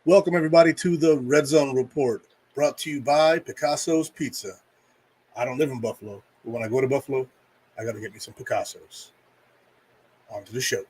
Welcome, everybody, to the Redzone Report, brought to you by Picasso's Pizza. I don't live in Buffalo, but when I go to Buffalo, I got to get me some Picasso's. On to the show.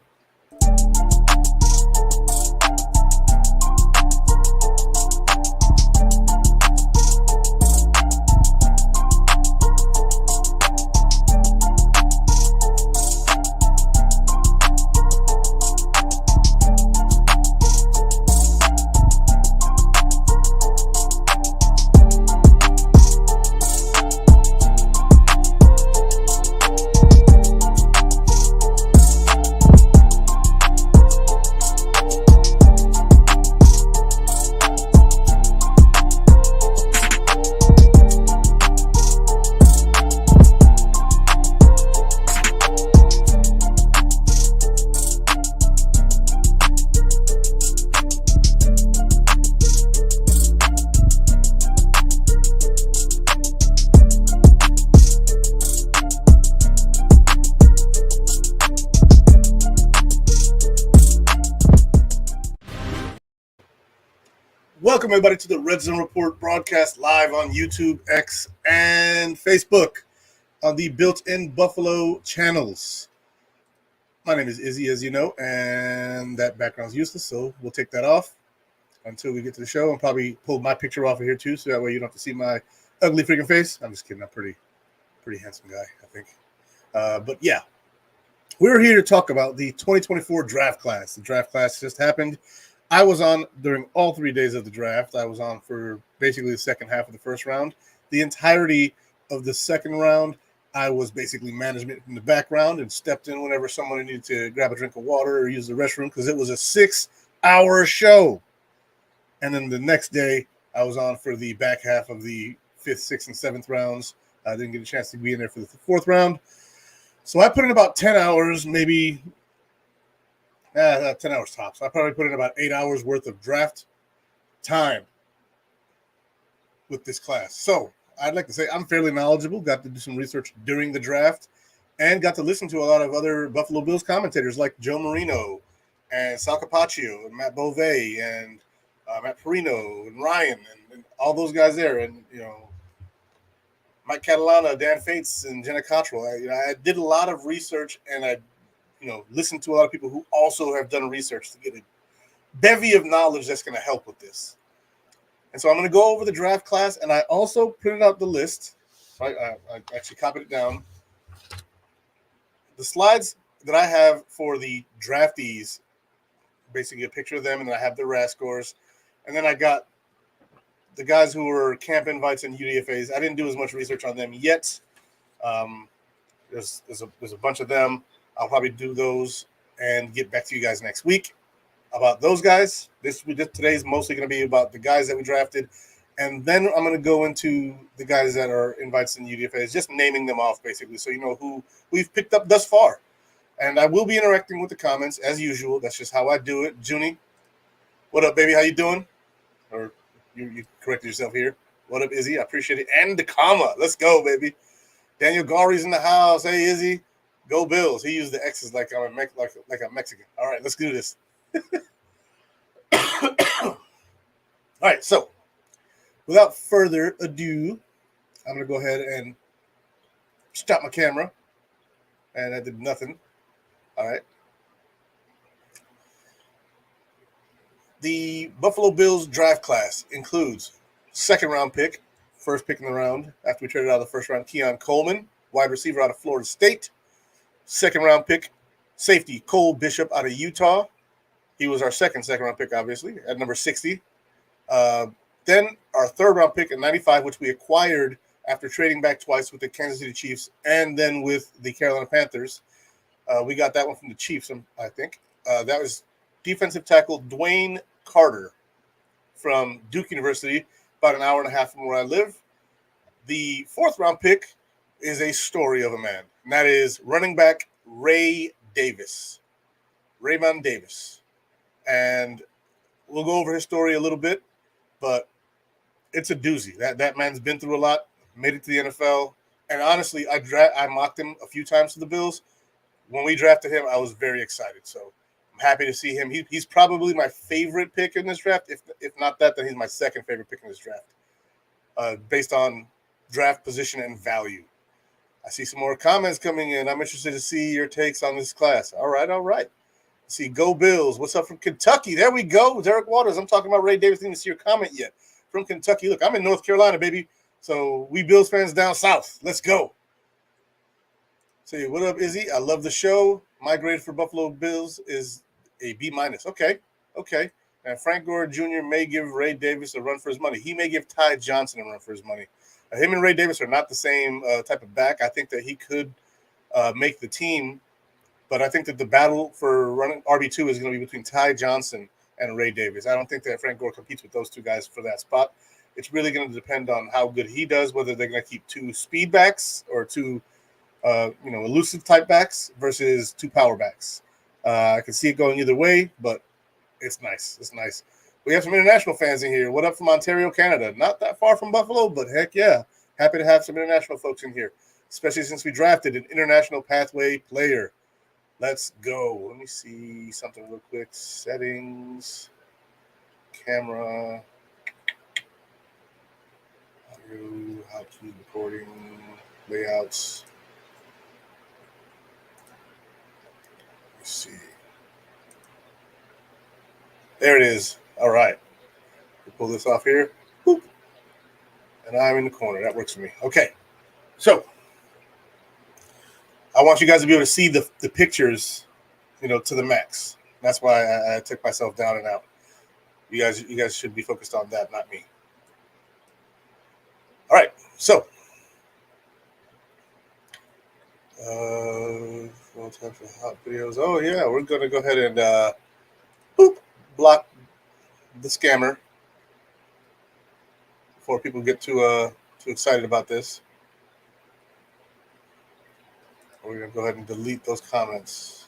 Welcome, everybody, to the Redzone Report broadcast live on YouTube, X, and Facebook on the Built-in Buffalo channels. My name is Izzy, as you know, and that background's useless, so we'll take that off until we get to the show. I'll probably pull my picture off of here, too, so that way you don't have to see my ugly freaking face. I'm just kidding. I'm pretty handsome guy, I think. But, yeah, we're here to talk about the 2024 draft class. The draft class just happened. I was on during all 3 days of the draft. I was on for basically the second half of the first round. The entirety of the second round, I was basically management in the background and stepped in whenever someone needed to grab a drink of water or use the restroom because it was a 6-hour show. And then the next day, I was on for the back half of the 5th, 6th, and 7th rounds. I didn't get a chance to be in there for the 4th round. So I put in about 10 hours, maybe 10 hours tops. I probably put in about 8 hours worth of draft time with this class. So I'd like to say I'm fairly knowledgeable, got to do some research during the draft, and got to listen to a lot of other Buffalo Bills commentators like Joe Marino and Sal Capaccio and Matt Bovee and Matt Perino and Ryan and all those guys there. And, Mike Catalana, Dan Fates, and Jenna Cottrell. I did a lot of research, and I listen to a lot of people who also have done research to get a bevy of knowledge that's going to help with this. And so I'm going to go over the draft class, and I also printed out the list. I actually copied it down. The slides that I have for the draftees, basically a picture of them, and then I have their RAS scores. And then I got the guys who were camp invites and UDFAs. I didn't do as much research on them yet. There's a bunch of them. I'll probably do those and get back to you guys next week about those guys. Today's mostly going to be about the guys that we drafted, and then I'm going to go into the guys that are invites in UDFAs, just naming them off basically, so you know who we've picked up thus far. And I will be interacting with the comments as usual. That's just how I do it. Junie, what up, baby? How you doing? Or you corrected yourself here. What up, Izzy? I appreciate it. And the comma. Let's go, baby. Daniel Gary's in the house. Hey, Izzy. Go Bills. He used the X's like I'm a Mexican. All right, let's do this. All right, so without further ado, I'm going to go ahead and stop my camera. And I did nothing. All right. The Buffalo Bills draft class includes second-round pick, first pick in the round after we traded out of the first round, Keon Coleman, wide receiver out of Florida State. Second-round pick, safety, Cole Bishop out of Utah. He was our second-round pick, obviously, at number 60. Then our third-round pick at 95, which we acquired after trading back twice with the Kansas City Chiefs and then with the Carolina Panthers. We got that one from the Chiefs, I think. That was defensive tackle Dwayne Carter from Duke University, about an hour and a half from where I live. The fourth-round pick is a story of a man, and that is running back Raymond Davis. And we'll go over his story a little bit, but it's a doozy. That man's been through a lot, made it to the NFL, and honestly, I mocked him a few times to the Bills. When we drafted him, I was very excited. So I'm happy to see him. He's probably my favorite pick in this draft. If not that, then he's my second favorite pick in this draft, based on draft position and value. I see some more comments coming in. I'm interested to see your takes on this class. All right. See, go Bills. What's up from Kentucky? There we go. Derek Waters. I'm talking about Ray Davis. Didn't see your comment yet. From Kentucky. Look, I'm in North Carolina, baby. So we Bills fans down south. Let's go. Say, what up, Izzy? I love the show. My grade for Buffalo Bills is a B-. Okay. And Frank Gore Jr. may give Ray Davis a run for his money. He may give Ty Johnson a run for his money. Him and Ray Davis are not the same type of back. I think that he could make the team, but I think that the battle for running RB2 is going to be between Ty Johnson and Ray Davis. I don't think that Frank Gore competes with those two guys for that spot. It's really going to depend on how good he does, whether they're going to keep two speed backs or two elusive type backs versus two power backs. I can see it going either way, but it's nice. We have some international fans in here. What up from Ontario, Canada? Not that far from Buffalo, but heck yeah. Happy to have some international folks in here, especially since we drafted an international pathway player. Let's go. Let me see something real quick. Settings, camera, audio, how to recording, layouts. Let's see. There it is. All right. We'll pull this off here. Boop. And I'm in the corner. That works for me. Okay. So I want you guys to be able to see the pictures, to the max. That's why I took myself down and out. You guys should be focused on that, not me. All right. So full time for hot videos. Oh yeah, we're gonna go ahead and block the scammer before people get too excited about this. We're going to go ahead and delete those comments.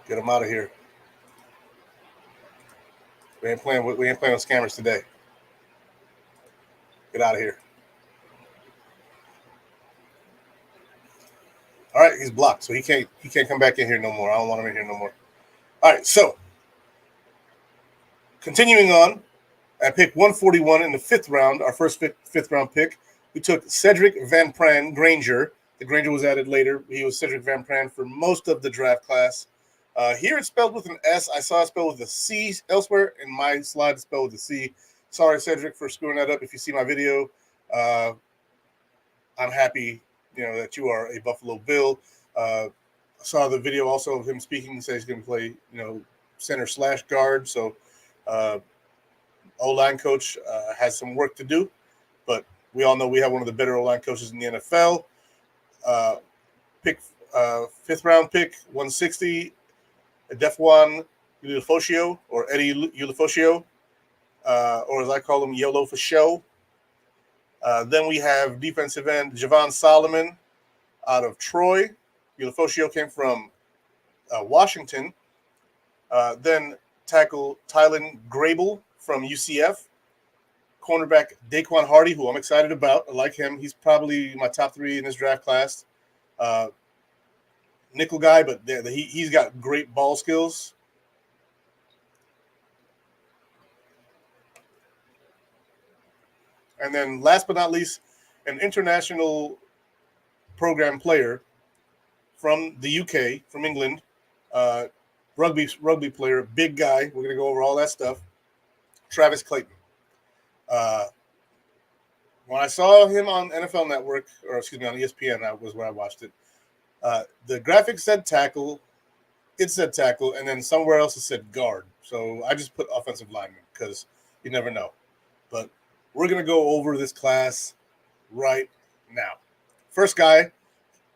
Get them out of here. We ain't playing with scammers today. Get out of here. All right, he's blocked, so he can't come back in here no more. I don't want him in here no more. All right, so continuing on, at pick 141 in the fifth round, our first fifth round pick, we took Cedric Van Pran-Granger. The Granger was added later. He was Cedric Van Pran for most of the draft class. Here it's spelled with an S. I saw it spelled with a C elsewhere. In my slide, it's spelled with a C. Sorry, Cedric, for screwing that up. If you see my video, I'm happy, that you are a Buffalo Bill. I saw the video also of him speaking. He says he's going to play, center/guard. So O-line coach has some work to do, but we all know we have one of the better O-line coaches in the NFL. Pick fifth round pick 160, Daequan Ulofoshio, or Eddie Ulofoshio, or as I call him, Ulofoshio. Then we have defensive end Javon Solomon out of Troy. Ulofoshio came from Washington. Then tackle Tylan Grable from UCF. Cornerback Daequan Hardy, who I'm excited about. I like him. He's probably my top 3 in this draft class. Nickel guy, but he's got great ball skills. And then last but not least, an international program player from the UK, from England, rugby player, big guy. We're going to go over all that stuff. Travis Clayton. When I saw him on NFL Network, or excuse me, on ESPN, that was where I watched it. The graphics said tackle, it said tackle, and then somewhere else it said guard. So I just put offensive lineman because you never know. But we're going to go over this class right now. First guy,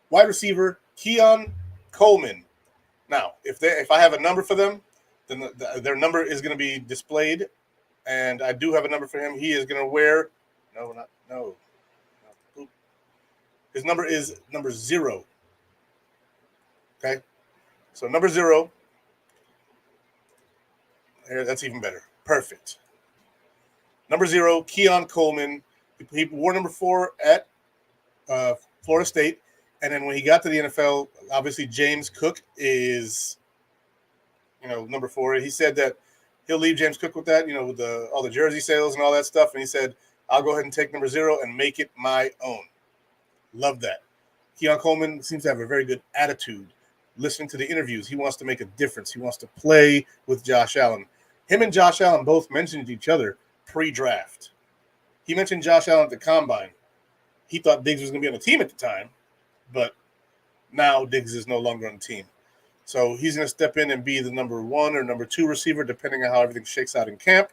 wide receiver, Keon Coleman. Now, if I have a number for them, then their number is going to be displayed, and I do have a number for him. He is going to wear no. His number is number 0. Okay, so number 0. There, that's even better. Perfect. Number 0, Keon Coleman. He wore number 4 at Florida State. And then when he got to the NFL, obviously James Cook is, number 4. He said that he'll leave James Cook with that, with all the jersey sales and all that stuff. And he said, I'll go ahead and take number 0 and make it my own. Love that. Keon Coleman seems to have a very good attitude. Listening to the interviews, he wants to make a difference. He wants to play with Josh Allen. Him and Josh Allen both mentioned each other pre-draft. He mentioned Josh Allen at the Combine. He thought Diggs was going to be on the team at the time, but now Diggs is no longer on the team. So he's going to step in and be the number 1 or number 2 receiver, depending on how everything shakes out in camp.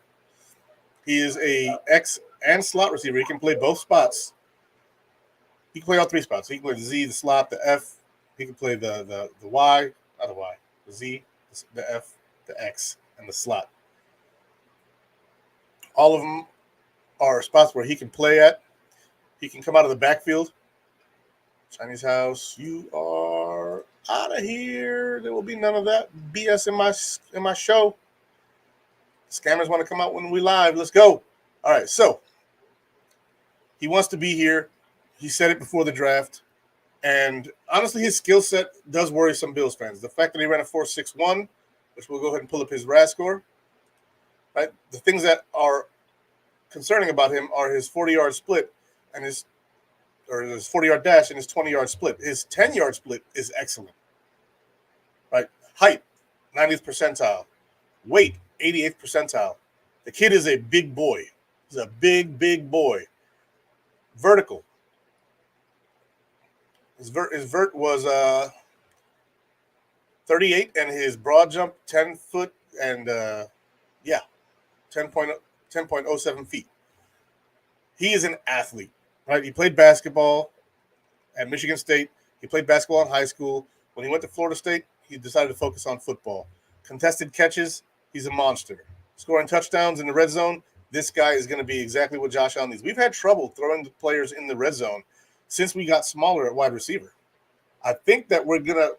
He is a X and slot receiver. He can play both spots. He can play all 3 spots. He can play the Z, the slot, the F. He can play the Y, not the Y, the Z, the F, the X, and the slot. All of them are spots where he can play at. He can come out of the backfield. Chinese house, you are out of here. There will be none of that BS in my show. Scammers want to come out when we live. Let's go. All right, so he wants to be here. He said it before the draft. And honestly, his skill set does worry some Bills fans. The fact that he ran a 4.61, which we'll go ahead and pull up his RAS score. Right? The things that are concerning about him are his 40-yard split and his 40-yard dash and his 20-yard split. His 10-yard split is excellent. Right? Height, 90th percentile. Weight, 88th percentile. The kid is a big boy. He's a big, big boy. Vertical. His vert was 38, and his broad jump 10 foot and 10.07 feet. He is an athlete, right? He played basketball at Michigan State. He played basketball in high school. When he went to Florida State, he decided to focus on football. Contested catches, he's a monster. Scoring touchdowns in the red zone, this guy is going to be exactly what Josh Allen needs. We've had trouble throwing the players in the red zone since we got smaller at wide receiver. I think that we're going to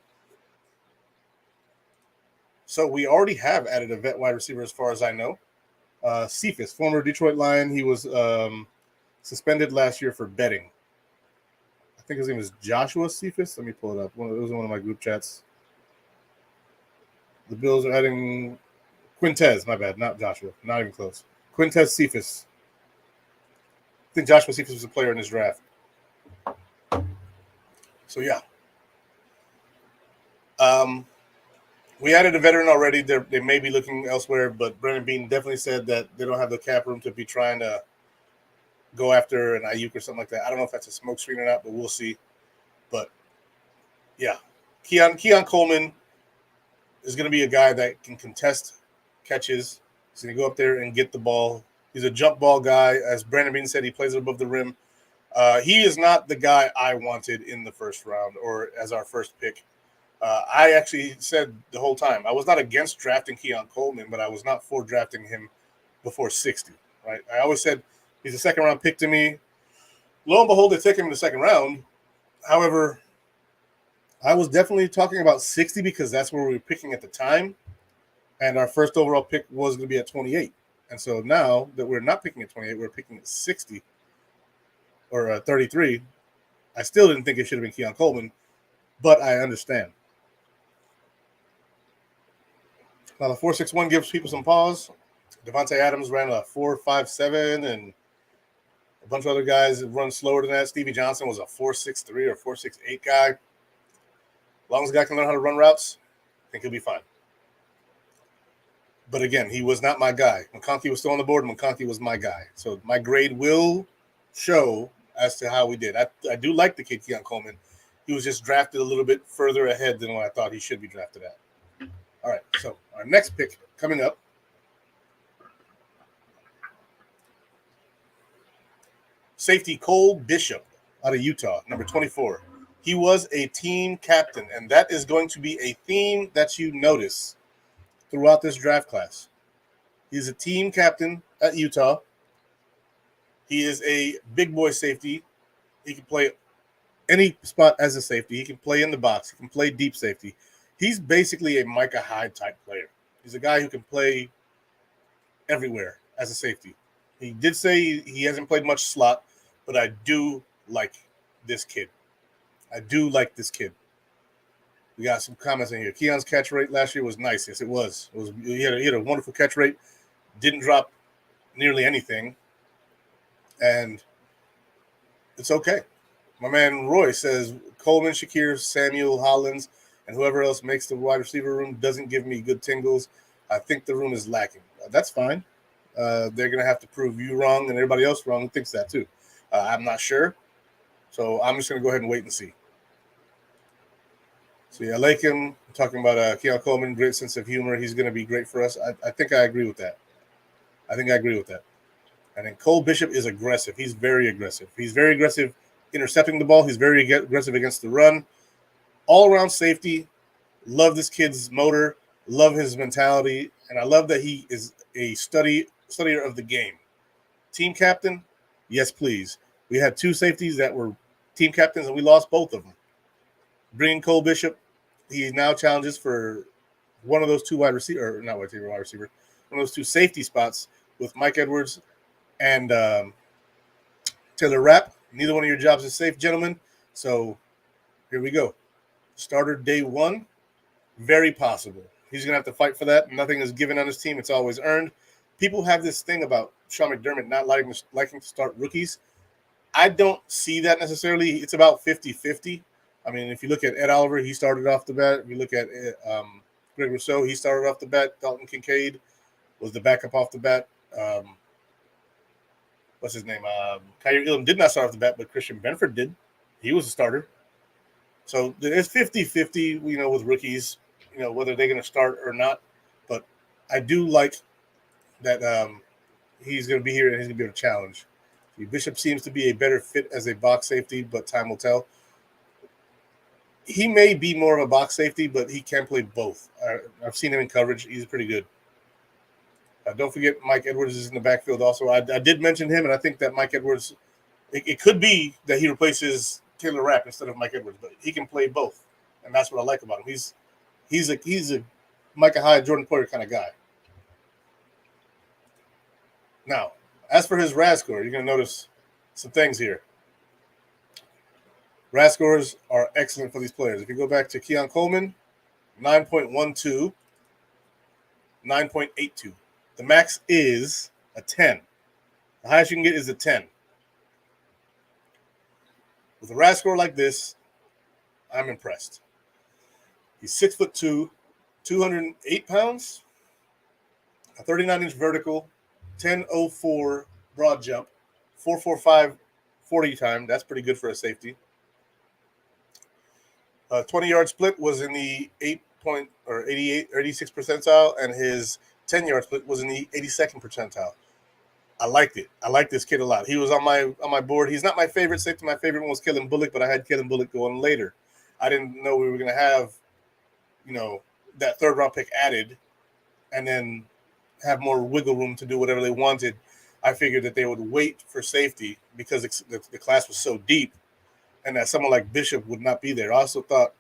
– so we already have added a vet wide receiver as far as I know. Cephas, former Detroit Lion. He was suspended last year for betting. I think his name is Joshua Cephas. Let me pull it up. It was in one of my group chats. The Bills are adding Quintez. My bad, not Joshua. Not even close. Quintez Cephas. I think Joshua Cephas was a player in this draft. So, yeah. We added a veteran already. They may be looking elsewhere, but Brandon Beane definitely said that they don't have the cap room to be trying to go after an Ayuk or something like that. I don't know if that's a smokescreen or not, but we'll see. But, yeah. Keon Coleman is going to be a guy that can contest catches. He's going to go up there and get the ball. He's a jump ball guy. As Brandon Beane said, he plays it above the rim. He is not the guy I wanted in the first round or as our first pick. I actually said the whole time, I was not against drafting Keon Coleman, but I was not for drafting him before 60, right? I always said he's a second-round pick to me. Lo and behold, they take him in the second round. However, I was definitely talking about 60 because that's where we were picking at the time, and our first overall pick was going to be at 28. And so now that we're not picking at 28, we're picking at 60 or 33. I still didn't think it should have been Keon Coleman, but I understand. Now, the 4.61 gives people some pause. Devontae Adams ran a 4.57, and a bunch of other guys run slower than that. Stevie Johnson was a 4.63 or 4.68 guy. As long as the guy can learn how to run routes, I think he'll be fine. But again, he was not my guy. McConkey was still on the board, and McConkey was my guy. So my grade will show as to how we did. I do like the kid Keon Coleman. He was just drafted a little bit further ahead than what I thought he should be drafted at. All right, so our next pick coming up. Safety Cole Bishop out of Utah, number 24. He was a team captain, and that is going to be a theme that you notice throughout this draft class. He's a team captain at Utah. He is a big boy safety. He can play any spot as a safety. He can play in the box. He can play deep safety. He's basically a Micah Hyde type player. He's a guy who can play everywhere as a safety. He did say he hasn't played much slot, but I do like this kid. I do like this kid. We got some comments in here. Keon's catch rate last year was nice. Yes, it was. He had a wonderful catch rate. Didn't drop nearly anything. And it's okay. My man Roy says Coleman, Shakir, Samuel, Hollins, and whoever else makes the wide receiver room doesn't give me good tingles. I think the room is lacking. That's fine. They're going to have to prove you wrong and everybody else wrong who thinks that too. I'm not sure. So I'm just going to go ahead and wait and see. So, yeah, I like him. I'm talking about Keon Coleman, great sense of humor. He's going to be great for us. I think I agree with that. And then Cole Bishop is aggressive. He's very aggressive. He's very aggressive intercepting the ball. He's very aggressive against the run. All-around safety. Love this kid's motor. Love his mentality. And I love that he is a studier of the game. Team captain? Yes, please. We had two safeties that were team captains, and we lost both of them. Bringing Cole Bishop, he now challenges for one of those two wide receiver, or not wide receiver, one of those two safety spots with Mike Edwards and Taylor Rapp. Neither one of your jobs is safe, gentlemen. So here we go. Starter day one, very possible. He's going to have to fight for that. Nothing is given on his team. It's always earned. People have this thing about Sean McDermott not liking to start rookies. I don't see that necessarily. It's about 50-50. I mean, if you look at Ed Oliver, he started off the bat. If you look at Greg Rousseau, he started off the bat. Dalton Kincaid was the backup off the bat. What's his name? Kyrie Elam did not start off the bat, but Christian Benford did. He was a starter. So it's 50-50, with rookies, whether they're going to start or not. But I do like that he's going to be here and he's going to be able to challenge. Bishop seems to be a better fit as a box safety, but time will tell. He may be more of a box safety, but he can play both. I've seen him in coverage. He's pretty good. Don't forget Mike Edwards is in the backfield also. I did mention him, and I think that Mike Edwards, it could be that he replaces Taylor Rapp instead of Mike Edwards, but he can play both, and that's what I like about him. He's a Micah Hyde, Jordan Poyer kind of guy. Now, as for his RAS score, you're going to notice some things here. RAS scores are excellent for these players. If you go back to Keon Coleman, 9.12, 9.82. The max is a 10. The highest you can get is a 10. With a RAS score like this, I'm impressed. He's 6'2", 208 pounds, a 39-inch vertical, 10.04 broad jump, 4.45 40 time. That's pretty good for a safety. 20-yard split was in the 86 percentile, and his 10-yard split was in the 82nd percentile. I liked it. I like this kid a lot. He was on my board. He's not my favorite safety. My favorite one was Kellen Bullock, but I had Kellen Bullock going later. I didn't know we were going to have, that third-round pick added and then have more wiggle room to do whatever they wanted. I figured that they would wait for safety because the class was so deep and that someone like Bishop would not be there. I also thought,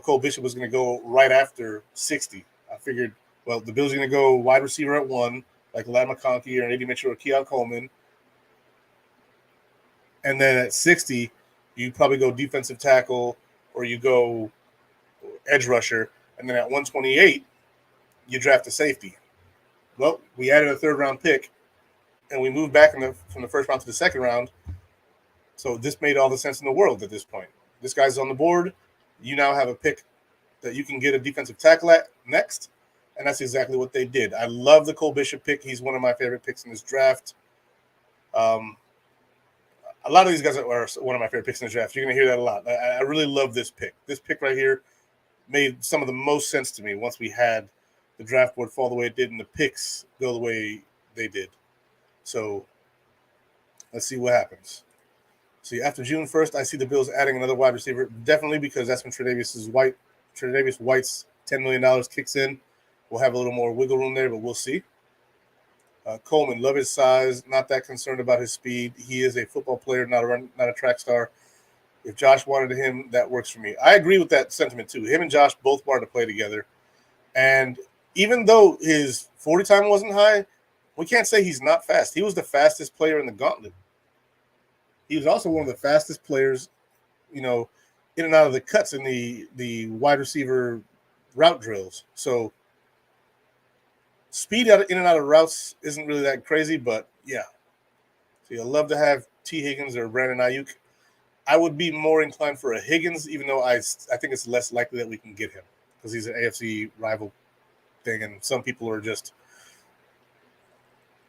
Cole Bishop was going to go right after 60. I figured, well, the Bills are going to go wide receiver at 1, like Ladd McConkey or Eddie Mitchell or Keon Coleman. And then at 60, you probably go defensive tackle or you go edge rusher. And then at 128, you draft a safety. Well, we added a third-round pick, and we moved back from the first round to the second round. So this made all the sense in the world at this point. This guy's on the board. You now have a pick that you can get a defensive tackle at next, and that's exactly what they did. I love the Cole Bishop pick. He's one of my favorite picks in this draft. A lot of these guys are one of my favorite picks in the draft. You're going to hear that a lot. I really love this pick. This pick right here made some of the most sense to me once we had the draft board fall the way it did and the picks go the way they did. So let's see what happens. See, after June 1st, I see the Bills adding another wide receiver, definitely because that's when Tre'Davious White's $10 million kicks in. We'll have a little more wiggle room there, but we'll see. Coleman, love his size, not that concerned about his speed. He is a football player, not a track star. If Josh wanted him, that works for me. I agree with that sentiment, too. Him and Josh both wanted to play together. And even though his 40 time wasn't high, we can't say he's not fast. He was the fastest player in the gauntlet. He was also one of the fastest players, in and out of the cuts in the wide receiver route drills. So speed in and out of routes isn't really that crazy, but yeah. So you'll love to have T. Higgins or Brandon Ayuk. I would be more inclined for a Higgins, even though I think it's less likely that we can get him because he's an AFC rival thing, and some people are just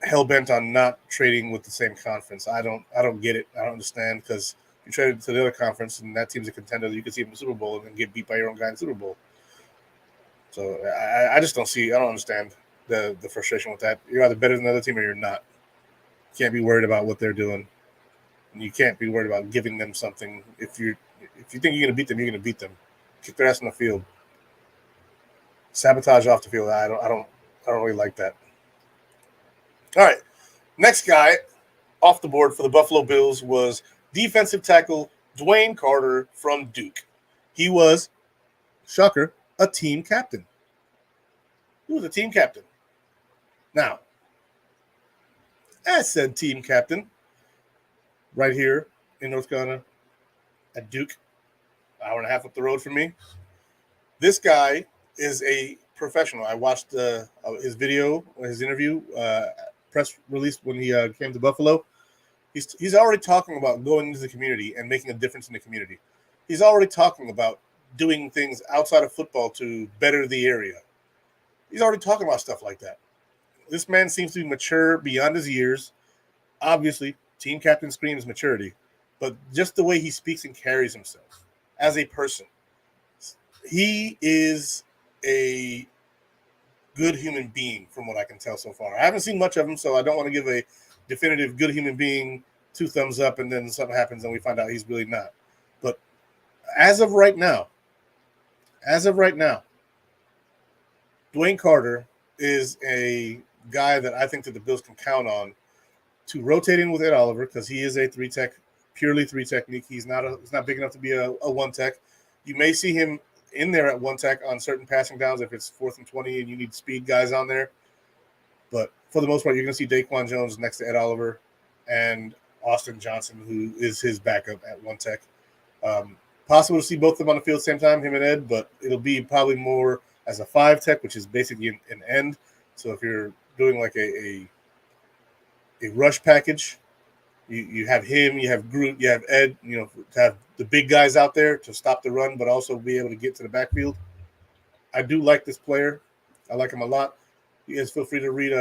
hell bent on not trading with the same conference. I don't get it. I don't understand because you traded to the other conference and that team's a contender. You can see him in the Super Bowl and then get beat by your own guy in the Super Bowl. So I just don't see. I don't understand the frustration with that. You're either better than the other team or you're not. You can't be worried about what they're doing. And you can't be worried about giving them something. If you think you're going to beat them, you're going to beat them. Kick their ass on the field. Sabotage off the field. I don't really like that. All right, next guy off the board for the Buffalo Bills was defensive tackle Dwayne Carter from Duke. He was, shocker, a team captain. He was a team captain. Now, as said team captain, right here in North Carolina at Duke, hour and a half up the road from me. This guy is a professional. I watched his video, his interview, press release when he came to Buffalo. He's already talking about going into the community and making a difference in the community. He's already talking about doing things outside of football to better the area. He's already talking about stuff like that. This man seems to be mature beyond his years. Obviously, team captain screams maturity, but just the way he speaks and carries himself as a person. He is a good human being from what I can tell so far. I haven't seen much of him, so I don't want to give a definitive good human being 2 thumbs up and then something happens and we find out he's really not. But as of right now, Dwayne Carter is a guy that I think that the Bills can count on to rotate in with Ed Oliver because he is a 3-tech, purely 3 technique. He's not big enough to be a 1-tech. You may see him in there at 1-tech on certain passing downs if it's 4th and 20 and you need speed guys on there. But for the most part, you're going to see Daequan Jones next to Ed Oliver and Austin Johnson, who is his backup at 1-tech. Possible to see both of them on the field at the same time, him and Ed, but it'll be probably more as a 5-tech, which is basically an end. So if you're doing like a rush package, you have him, you have Groot, you have Ed, to have the big guys out there to stop the run, but also be able to get to the backfield. I do like this player. I like him a lot. You guys feel free to read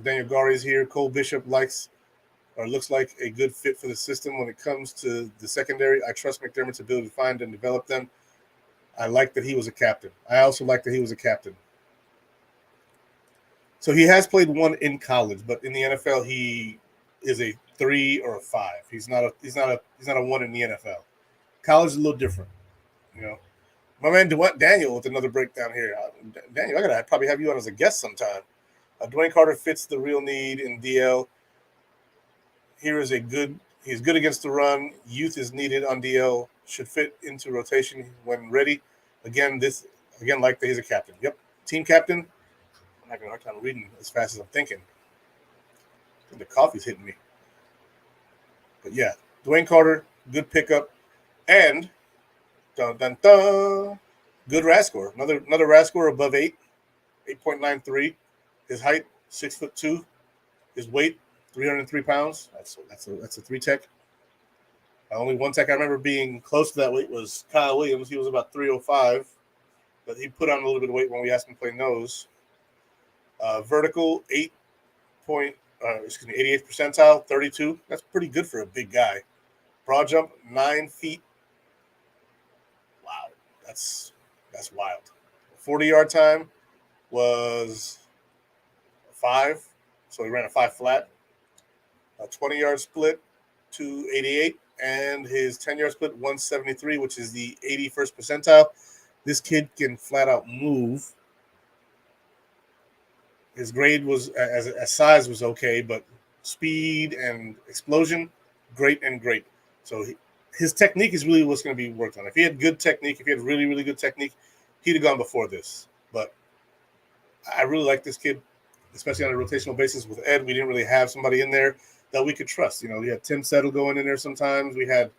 Daniel Gary's here. Cole Bishop looks like a good fit for the system when it comes to the secondary. I trust McDermott's ability to find and develop them. I like that he was a captain. I also like that he was a captain. So he has played 1 in college, but in the NFL he is a 3 or a 5. He's not a 1 in the NFL. College is a little different, My man Daniel with another breakdown here. Daniel, I gotta probably have you on as a guest sometime. Dwayne Carter fits the real need in DL. He's good against the run. Youth is needed on DL. Should fit into rotation when ready. Again, like that he's a captain. Yep, team captain. I'm having a hard time reading as fast as I'm thinking. I think the coffee's hitting me. But yeah, Dwayne Carter, good pickup, and good RAS score. Another RAS score above 8.93. His height 6'2". His weight 303 pounds. That's a 3-tech. Only 1-tech I remember being close to that weight was Kyle Williams. He was about 305, but he put on a little bit of weight when we asked him to play nose. Vertical 88th percentile, 32. That's pretty good for a big guy. Broad jump 9 feet. Wow, that's wild. 40-yard time was 5, so he ran a 5 flat. A 20-yard split, 288, and his 10-yard split, 173, which is the 81st percentile. This kid can flat out move. His grade was as size was okay, but speed and explosion, great. So his technique is really what's going to be worked on. If he had good technique, if he had really, really good technique, he'd have gone before this. But I really like this kid, especially on a rotational basis with Ed. We didn't really have somebody in there that we could trust. We had Tim Settle going in there sometimes. We had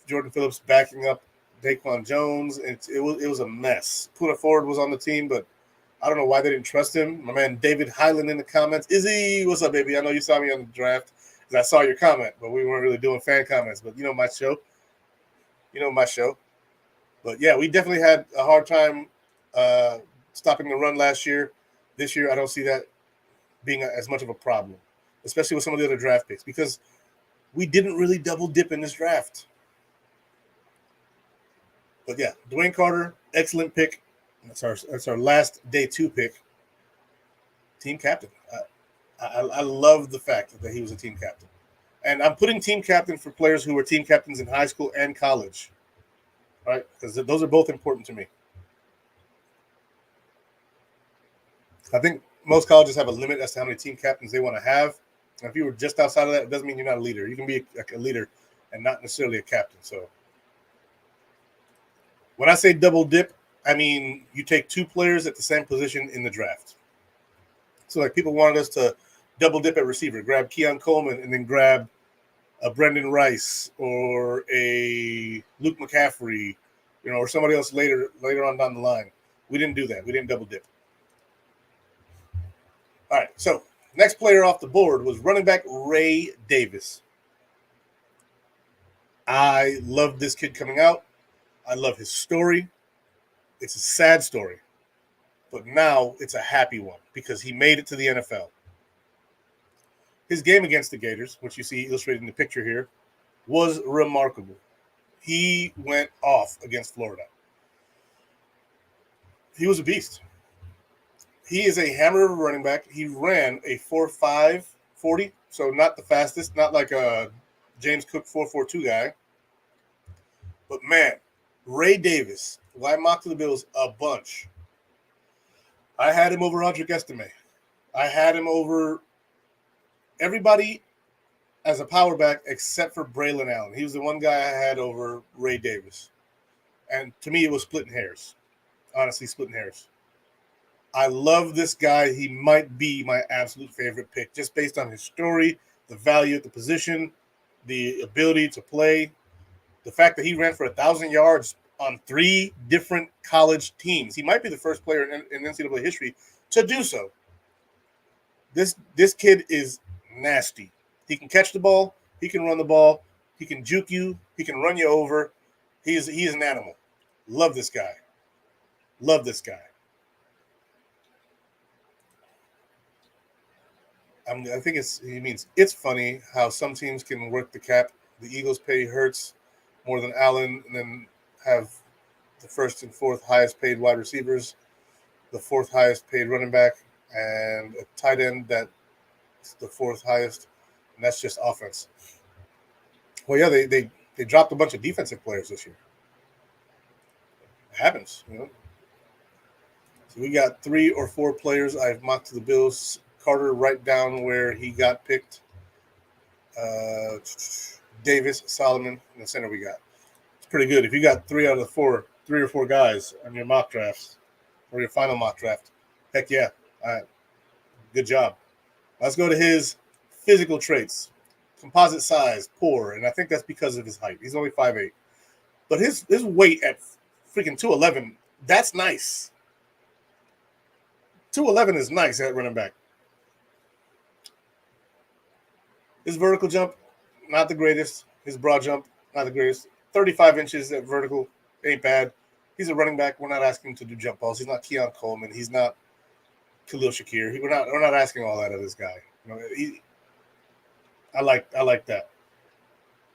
Jordan Phillips backing up Daequan Jones. It was a mess. Puna Ford was on the team, but I don't know why they didn't trust him. My man David Highland in the comments. Izzy, what's up, baby? I know you saw me on the draft because I saw your comment, but we weren't really doing fan comments. But you know my show. But yeah, we definitely had a hard time stopping the run last year. This year, I don't see that being as much of a problem, especially with some of the other draft picks, because we didn't really double dip in this draft. But yeah, Dwayne Carter, excellent pick. That's our last day 2 pick. Team captain. I love the fact that he was a team captain. And I'm putting team captain for players who were team captains in high school and college. Right? Because those are both important to me. I think most colleges have a limit as to how many team captains they want to have. And if you were just outside of that, it doesn't mean you're not a leader. You can be a leader and not necessarily a captain. So when I say double dip, I mean you take 2 players at the same position in the draft. So like people wanted us to double dip at receiver, grab Keon Coleman and then grab a Brendan Rice or a Luke McCaffrey, or somebody else later on down the line. We didn't do that. We didn't double dip. All right, so next player off the board was running back Ray Davis. I love this kid coming out. I love his story. It's a sad story, but now it's a happy one because he made it to the NFL. His game against the Gators, which you see illustrated in the picture here, was remarkable. He went off against Florida. He was a beast. He is a hammer of a running back. He ran a 4.5 40, so not the fastest, not like a James Cook 4.42 guy. But man, Ray Davis, who I mocked to the Bills a bunch. I had him over Audric Estime. I had him over everybody as a power back except for Braylon Allen. He was the one guy I had over Ray Davis. And to me, it was splitting hairs. Honestly, splitting hairs. I love this guy. He might be my absolute favorite pick just based on his story, the value at the position, the ability to play, the fact that he ran for 1,000 yards on 3 different college teams. He might be the first player in NCAA history to do so. This kid is nasty. He can catch the ball. He can run the ball. He can juke you. He can run you over. He is an animal. Love this guy. Love this guy. I think it's funny how some teams can work the cap. The Eagles pay Hurts more than Allen, and then have the 1st and 4th highest paid wide receivers, the 4th highest paid running back, and a tight end that's the 4th highest, and that's just offense. Well, yeah, they dropped a bunch of defensive players this year. It happens, So we got 3 or 4 players I've mocked to the Bills. Carter right down where he got picked. Davis, Solomon, in the center we got. It's pretty good. If you got 3 or 4 guys on your mock drafts or your final mock draft, heck yeah. All right. Good job. Let's go to his physical traits. Composite size, poor, and I think that's because of his height. He's only 5'8". But his weight at freaking 211, that's nice. 211 is nice at running back. His vertical jump, not the greatest. His broad jump, not the greatest. 35 inches at vertical, ain't bad. He's a running back. We're not asking him to do jump balls. He's not Keon Coleman. He's not Khalil Shakir. We're not asking all that of this guy. I like that.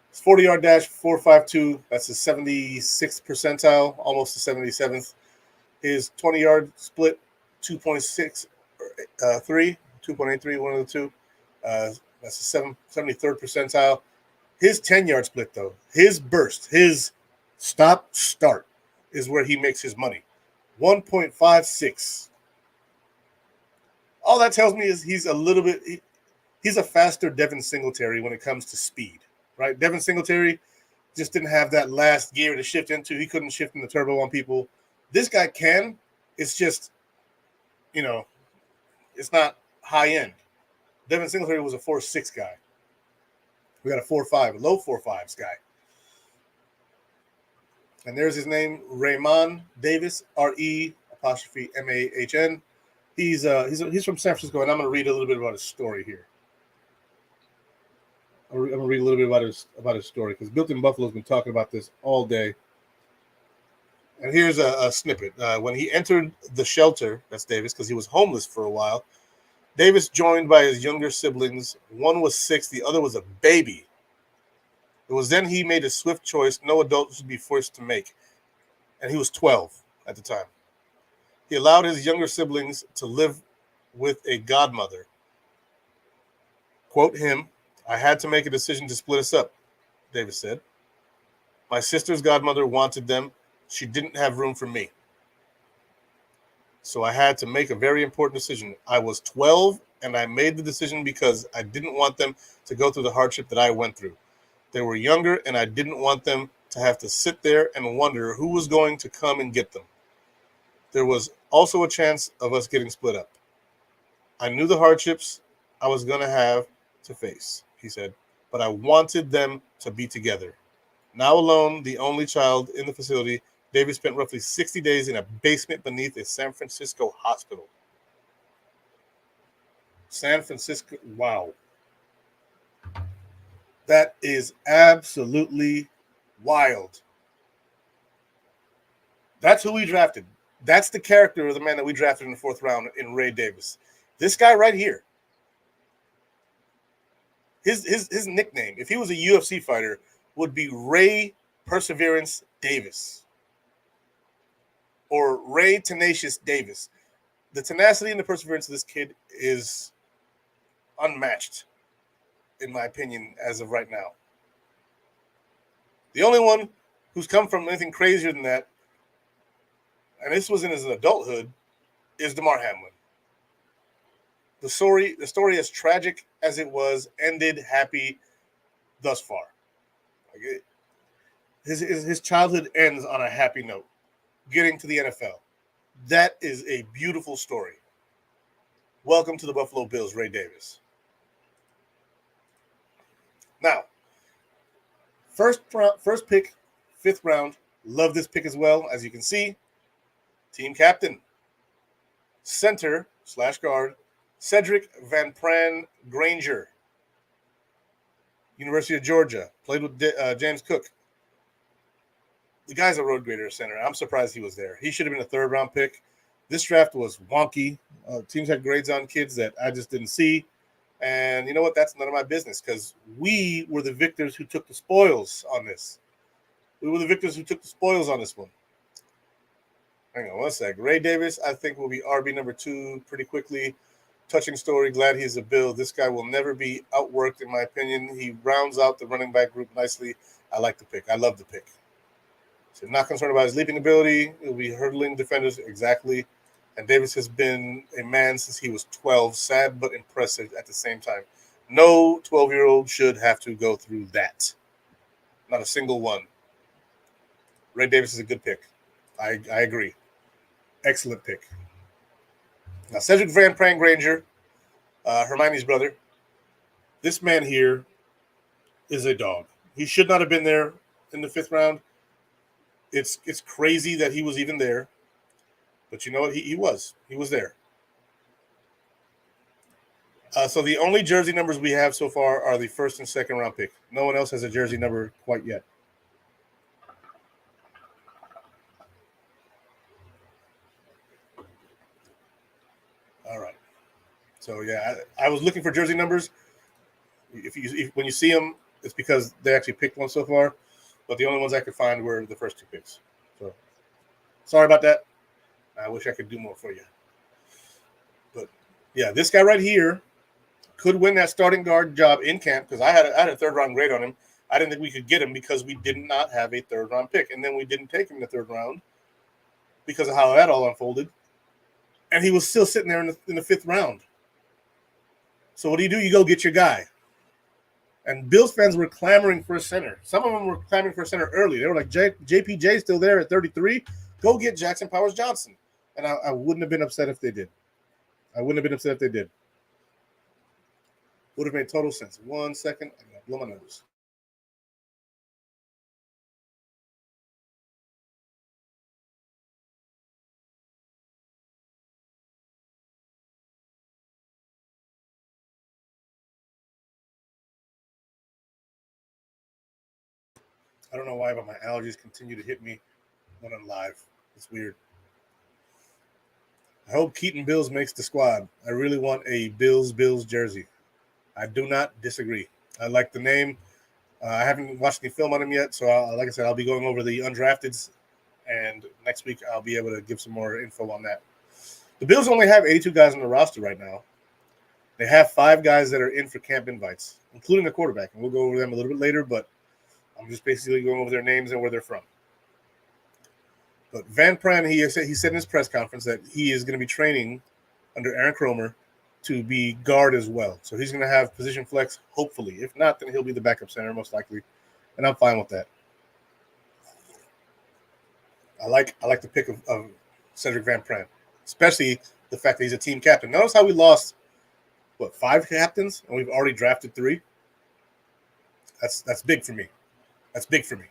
His 40-yard dash, 4.52. That's his 76th percentile, almost the 77th. His 20-yard split, 2.63, 2.83, one of the two. That's the 73rd percentile. His 10-yard split, though, his burst, his stop-start is where he makes his money. 1.56. All that tells me is he's a faster Devin Singletary when it comes to speed, right? Devin Singletary just didn't have that last gear to shift into. He couldn't shift in the turbo on people. This guy can. It's just, it's not high end. Devin Singletary was a 4.6 guy. We got a 4.5, a low 4.5s guy. And there's his name, Raymond Davis, RE''Mahn. He's from San Francisco, and I'm going to read a little bit about his story here. I'm going to read a little bit about his story because Built-In Buffalo's been talking about this all day. And here's a snippet. When he entered the shelter, that's Davis, because he was homeless for a while, Davis joined by his younger siblings. One was 6, the other was a baby. It was then he made a swift choice no adult should be forced to make, and he was 12 at the time. He allowed his younger siblings to live with a godmother. Quote him, "I had to make a decision to split us up," Davis said. "My sister's godmother wanted them. She didn't have room for me. So I had to make a very important decision. I was 12, and I made the decision because I didn't want them to go through the hardship that I went through. They were younger, and I didn't want them to have to sit there and wonder who was going to come and get them. There was also a chance of us getting split up. I knew the hardships I was going to have to face," he said, "but I wanted them to be together." Now alone, the only child in the facility, Davis spent roughly 60 days in a basement beneath a San Francisco hospital. San Francisco, wow. That is absolutely wild. That's who we drafted. That's the character of the man that we drafted in the 4th round in Ray Davis. This guy right here. His nickname, if he was a UFC fighter, would be Ray Perseverance Davis or Ray Tenacious Davis. The tenacity and the perseverance of this kid is unmatched, in my opinion, as of right now. The only one who's come from anything crazier than that, and this was in his adulthood, is DeMar Hamlin. The story, as tragic as it was, ended happy thus far. His childhood ends on a happy note, getting to the NFL. That is a beautiful story. Welcome to the Buffalo Bills, Ray Davis. Now, first pick, 5th round. Love this pick as well. As you can see, team captain, center/guard, Cedric Van Pran-Granger, University of Georgia, played with James Cook. The guy's a road grader center. I'm surprised he was there. He should have been a 3rd round pick. This draft was wonky. Teams had grades on kids that I just didn't see. And you know what? That's none of my business because we were the victors who took the spoils on this. We were the victors who took the spoils on this one. Hang on one sec. Ray Davis, I think, will be RB number 2 pretty quickly. Touching story. Glad he's a Bill. This guy will never be outworked, in my opinion. He rounds out the running back group nicely. I like the pick. I love the pick. So not concerned about his leaping ability. He'll be hurdling defenders exactly. And Davis has been a man since he was 12. Sad but impressive at the same time. No 12-year-old should have to go through that. Not a single one. Ray Davis is a good pick. I agree. Excellent pick. Now, Cedric Van Pran-Granger, Hermione's brother. This man here is a dog. He should not have been there in the 5th round. It's crazy that he was even there. But you know what? He was. He was there. So the only jersey numbers we have so far are the 1st and 2nd round pick. No one else has a jersey number quite yet. All right. So, yeah, I was looking for jersey numbers. When you see them, it's because they actually picked one so far. But the only ones I could find were the first 2 picks. So, sorry about that. I wish I could do more for you. But, yeah, this guy right here could win that starting guard job in camp because I had a 3rd round grade on him. I didn't think we could get him because we did not have a 3rd round pick. And then we didn't take him in the 3rd round because of how that all unfolded. And he was still sitting there in the 5th round. So what do? You go get your guy. And Bills fans were clamoring for a center. Some of them were clamoring for a center early. They were like, JPJ still there at 33. Go get Jackson Powers Johnson. And I wouldn't have been upset if they did. Would have made total sense. 1 second. I'm going to blow my nose. I don't know why, but my allergies continue to hit me when I'm live. It's weird. I hope Keaton Bills makes the squad. I really want a Bills jersey. I do not disagree. I like the name. I haven't watched any film on him yet, so like I said, I'll be going over the undrafteds, and next week I'll be able to give some more info on that. The Bills only have 82 guys on the roster right now. They have 5 guys that are in for camp invites, including the quarterback, and we'll go over them a little bit later, but I'm just basically going over their names and where they're from. But Van Pran, he said in his press conference that he is going to be training under Aaron Kromer to be guard as well. So he's going to have position flex, hopefully. If not, then he'll be the backup center, most likely. And I'm fine with that. I like the pick of Cedric Van Pran, especially the fact that he's a team captain. Notice how we lost, 5 captains, and we've already drafted 3? That's big for me. That's big for me.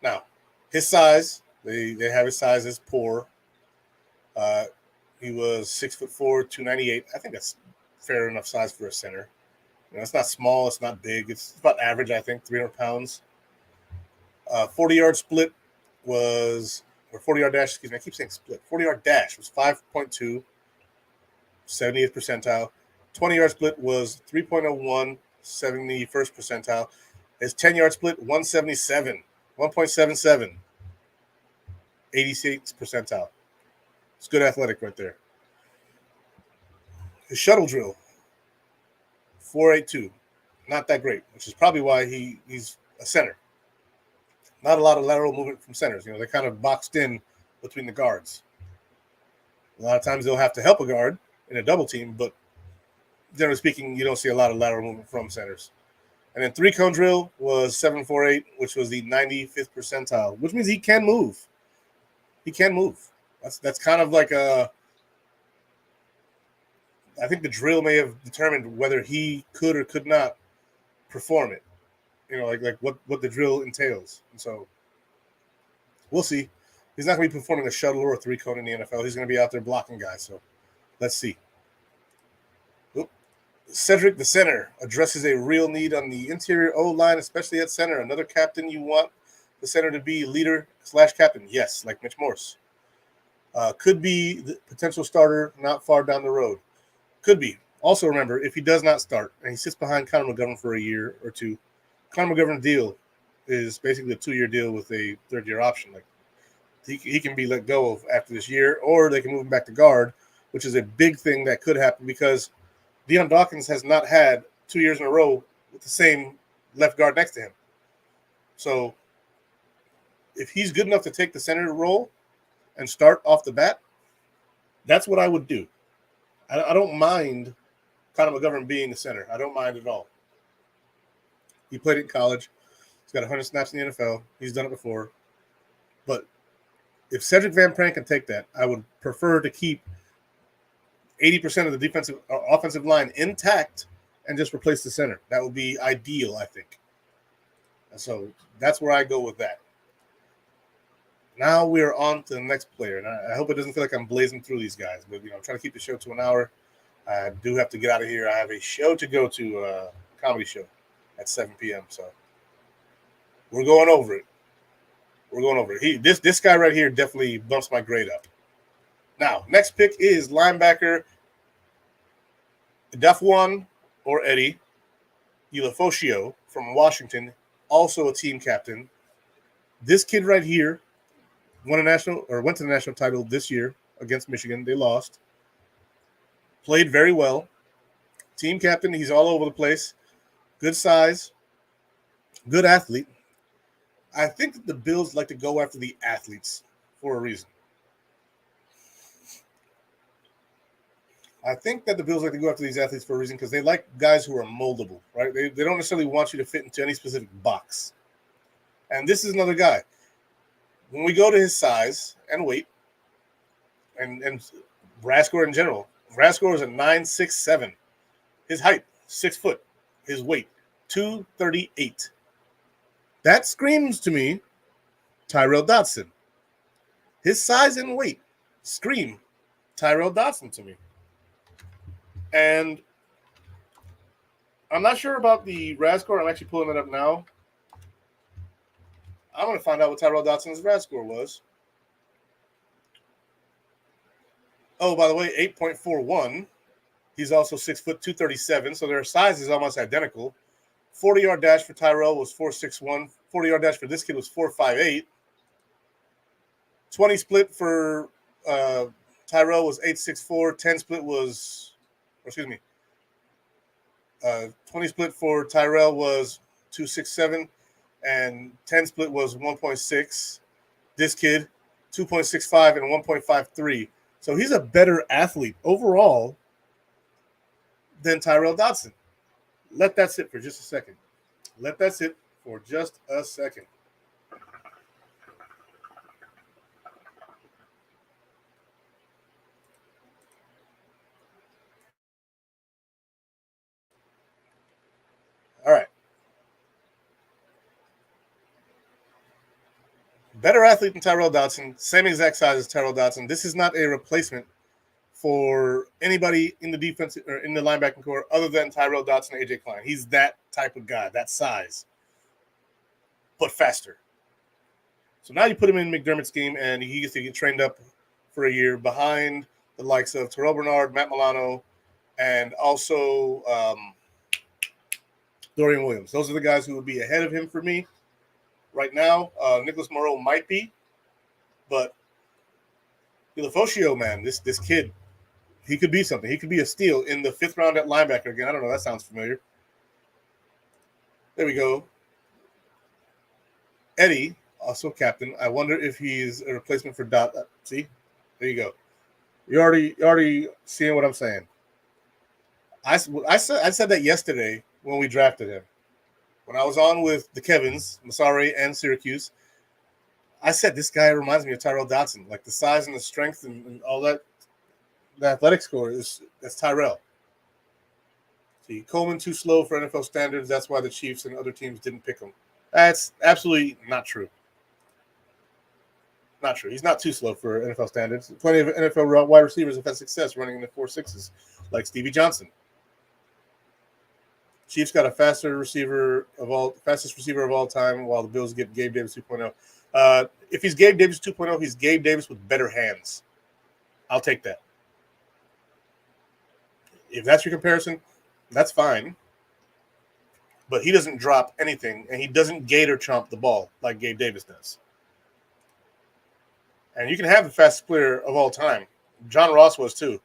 Now, his size, they have his size as poor. He was 6'4", 298. I think that's fair enough size for a center. It's not small. It's not big. It's about average, I think, 300 pounds. 40-yard split was, or 40-yard dash, excuse me. I keep saying split. 40-yard dash was 5.2, 70th percentile. 20-yard split was 3.01, 71st percentile. His 10-yard split, 177, 1.77, 86th percentile. It's good athletic right there. His shuttle drill, 4.82. Not that great, which is probably why he's a center. Not a lot of lateral movement from centers. They're kind of boxed in between the guards. A lot of times they'll have to help a guard in a double team, but generally speaking, you don't see a lot of lateral movement from centers. And then 3-cone drill was 7.48, which was the 95th percentile, which means he can move. He can move. That's kind of like I think the drill may have determined whether he could or could not perform it. Like what the drill entails. And so we'll see. He's not going to be performing a shuttle or a 3-cone in the NFL. He's going to be out there blocking guys. So let's see. Cedric, the center, addresses a real need on the interior O-line, especially at center. Another captain you want the center to be leader/captain. Yes, like Mitch Morse. Could be the potential starter not far down the road. Could be. Also remember, if he does not start and he sits behind Connor McGovern for a year or two, Connor McGovern's deal is basically a 2-year deal with a 3rd-year option. Like he can be let go of after this year, or they can move him back to guard, which is a big thing that could happen because Deion Dawkins has not had 2 years in a row with the same left guard next to him. So if he's good enough to take the center role and start off the bat, that's what I would do. I don't mind Connor McGovern being the center. I don't mind at all. He played it in college. He's got 100 snaps in the NFL. He's done it before. But if Cedric Van Pran can take that, I would prefer to keep 80% of the offensive line intact and just replace the center. That would be ideal, I think. And so that's where I go with that. Now we're on to the next player, and I hope it doesn't feel like I'm blazing through these guys, but I'm trying to keep the show to an hour. I do have to get out of here. I have a show to go to, a comedy show at 7 p.m. So we're going over it. This guy right here definitely bumps my grade up. Now, next pick is linebacker Daequan or Eddie Ulofoshio from Washington, also a team captain. This kid right here went to the national title this year against Michigan. They lost. Played very well. Team captain. He's all over the place. Good size. Good athlete. I think that the Bills like to go after the athletes for a reason. I think that the Bills like to go after these athletes for a reason because they like guys who are moldable, right? They don't necessarily want you to fit into any specific box. And this is another guy. When we go to his size and weight, and Rascore in general, Rascore is a 9'6'7". His height, 6 foot. His weight, 238. That screams to me Tyrell Dodson. His size and weight scream Tyrell Dodson to me. And I'm not sure about the RAS score. I'm actually pulling it up now. I'm going to find out what Tyrell Dotson's RAS score was. Oh, by the way, 8.41. He's also 6 foot 237, so their size is almost identical. 40-yard dash for Tyrell was 4.61. 40-yard dash for this kid was 4.58. 20 split for Tyrell was 8.64. 10 split was, 20 split for Tyrell was 2.67, and 10 split was 1.6. This kid, 2.65 and 1.53. So he's a better athlete overall than Tyrell Dodson. Let that sit for just a second. Let that sit for just a second. All right. Better athlete than Tyrell Dodson, same exact size as Tyrell Dodson. This is not a replacement for anybody in the defense or in the linebacking core other than Tyrell Dodson and AJ Klein. He's that type of guy, that size, but faster. So now you put him in McDermott's scheme, and he gets to get trained up for a year behind the likes of Terrell Bernard, Matt Milano, and also Dorian Williams. Those are the guys who would be ahead of him for me right now. Nicholas Moreau might be, but Ulofoshio, man, this kid, he could be something. He could be a steal in the 5th round at linebacker again. I don't know. That sounds familiar. There we go. Eddie, also captain. I wonder if he's a replacement for Dot. See? There you go. You're already seeing what I'm saying. I said that yesterday when we drafted him. When I was on with the Kevins, Masari, and Syracuse, I said this guy reminds me of Tyrell Dodson. Like the size and the strength and all that. The athletic score that's Tyrell. See, Coleman too slow for NFL standards. That's why the Chiefs and other teams didn't pick him. That's absolutely not true. Not true. He's not too slow for NFL standards. Plenty of NFL wide receivers have had success running in the 4.6s, like Stevie Johnson. Chiefs got a fastest receiver of all time, while the Bills get Gabe Davis 2.0. If he's Gabe Davis 2.0, he's Gabe Davis with better hands. I'll take that. If that's your comparison, that's fine. But he doesn't drop anything, and he doesn't gator chomp the ball like Gabe Davis does. And you can have the fastest player of all time. John Ross was too.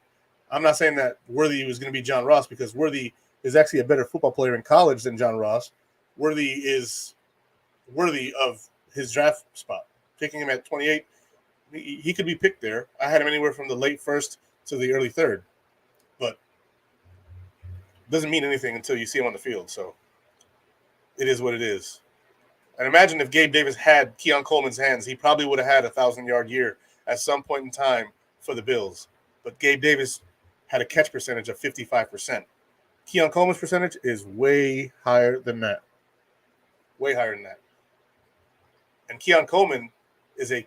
I'm not saying that Worthy was going to be John Ross, because Worthy is actually a better football player in college than John Ross. Worthy is worthy of his draft spot. Picking him at 28, he could be picked there. I had him anywhere from the late 1st to the early 3rd. But it doesn't mean anything until you see him on the field. So it is what it is. And imagine if Gabe Davis had Keon Coleman's hands, he probably would have had a 1,000-yard year at some point in time for the Bills. But Gabe Davis had a catch percentage of 55%. Keon Coleman's percentage is way higher than that. Way higher than that. And Keon Coleman is a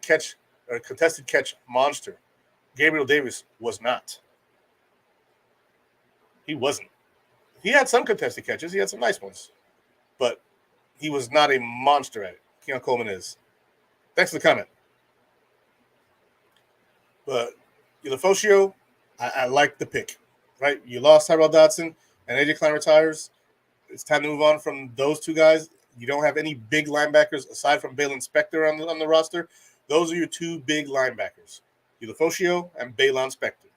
contested catch monster. Gabriel Davis was not. He wasn't. He had some contested catches. He had some nice ones. But he was not a monster at it. Keon Coleman is. Thanks for the comment. But Ulofoshio, I like the pick. Right? You lost Tyrell Dodson and AJ Klein retires. It's time to move on from those two guys. You don't have any big linebackers aside from Balin Spector on the roster. Those are your two big linebackers, Ulofoshio and Balin Spector.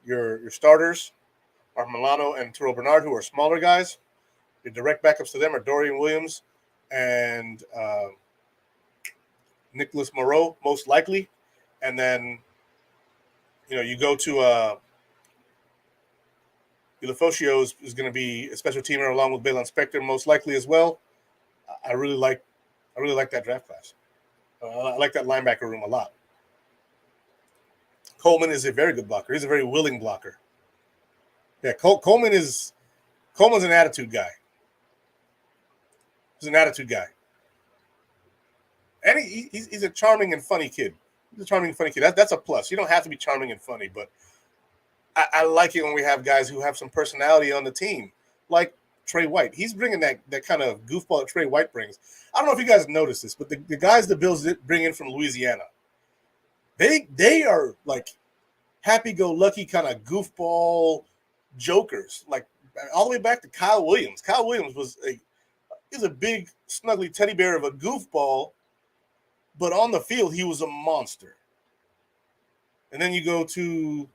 Your starters are Milano and Terrell Bernard, who are smaller guys. Your direct backups to them are Dorian Williams and Nicholas Moreau, most likely. And then, you go to Ulofoshio is going to be a special teamer along with Balin Spector, most likely as well. I really like that draft class. I like that linebacker room a lot. Coleman is a very good blocker. He's a very willing blocker. Yeah, Coleman's an attitude guy. He's an attitude guy. And he's a charming and funny kid. He's a charming and funny kid. That's a plus. You don't have to be charming and funny, but I like it when we have guys who have some personality on the team. Like Trey White. He's bringing that kind of goofball that Trey White brings. I don't know if you guys noticed this, but the guys the Bills bring in from Louisiana, they are like happy-go-lucky kind of goofball jokers, like all the way back to Kyle Williams. Kyle Williams was a big, snuggly teddy bear of a goofball, but on the field, he was a monster. And then you go to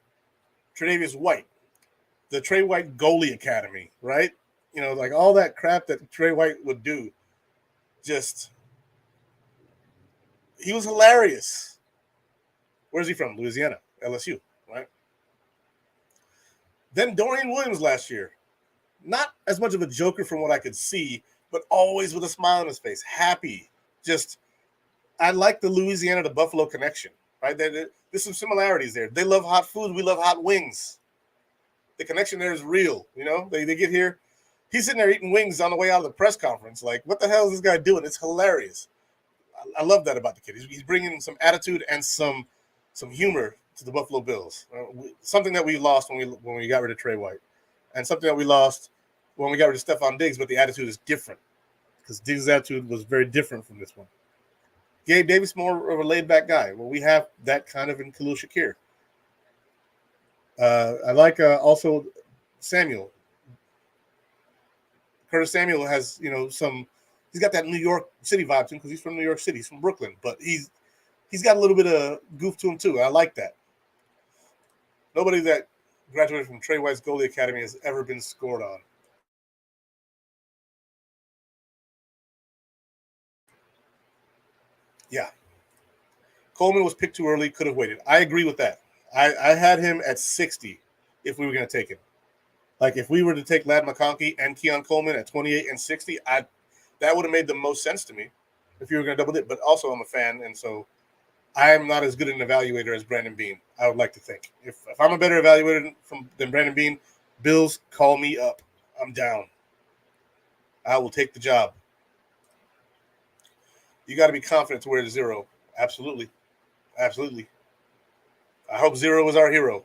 Tre'Davious White, the Trey White Goalie Academy, right? You know, like all that crap that Trey White would do. Just, he was hilarious. Where's he from? Louisiana, LSU, right? Then Dorian Williams last year. Not as much of a joker from what I could see, but always with a smile on his face, happy. Just, I like the Louisiana to Buffalo connection, right? There's some similarities there. They love hot food. We love hot wings. The connection there is real, you know? They get here. He's sitting there eating wings on the way out of the press conference. Like, what the hell is this guy doing? It's hilarious. I love that about the kid. He's bringing some attitude and some humor to the Buffalo Bills. Something that we lost when we got rid of Trey White. And something that we lost when we got rid of Stephon Diggs, but the attitude is different. Because Diggs' attitude was very different from this one. Gabe Davis, more of a laid-back guy. Well, we have that kind of in Khalil Shakir. I like also Samuel. Curtis Samuel has, you know, he's got that New York City vibe to him because he's from New York City. He's from Brooklyn. But he's got a little bit of goof to him, too. I like that. Nobody that graduated from Trey White's Goalie Academy has ever been scored on. Yeah. Coleman was picked too early, could have waited. I agree with that. I had him at 60 if we were going to take him. Like, if we were to take Ladd McConkey and Keon Coleman at 28 and 60, that would have made the most sense to me if you were going to double dip. But also, I'm a fan, and so I am not as good an evaluator as Brandon Beane, I would like to think. If I'm a better evaluator than Brandon Beane, Bills, call me up. I'm down. I will take the job. You got to be confident to wear the 0. Absolutely. Absolutely. I hope 0 is our hero.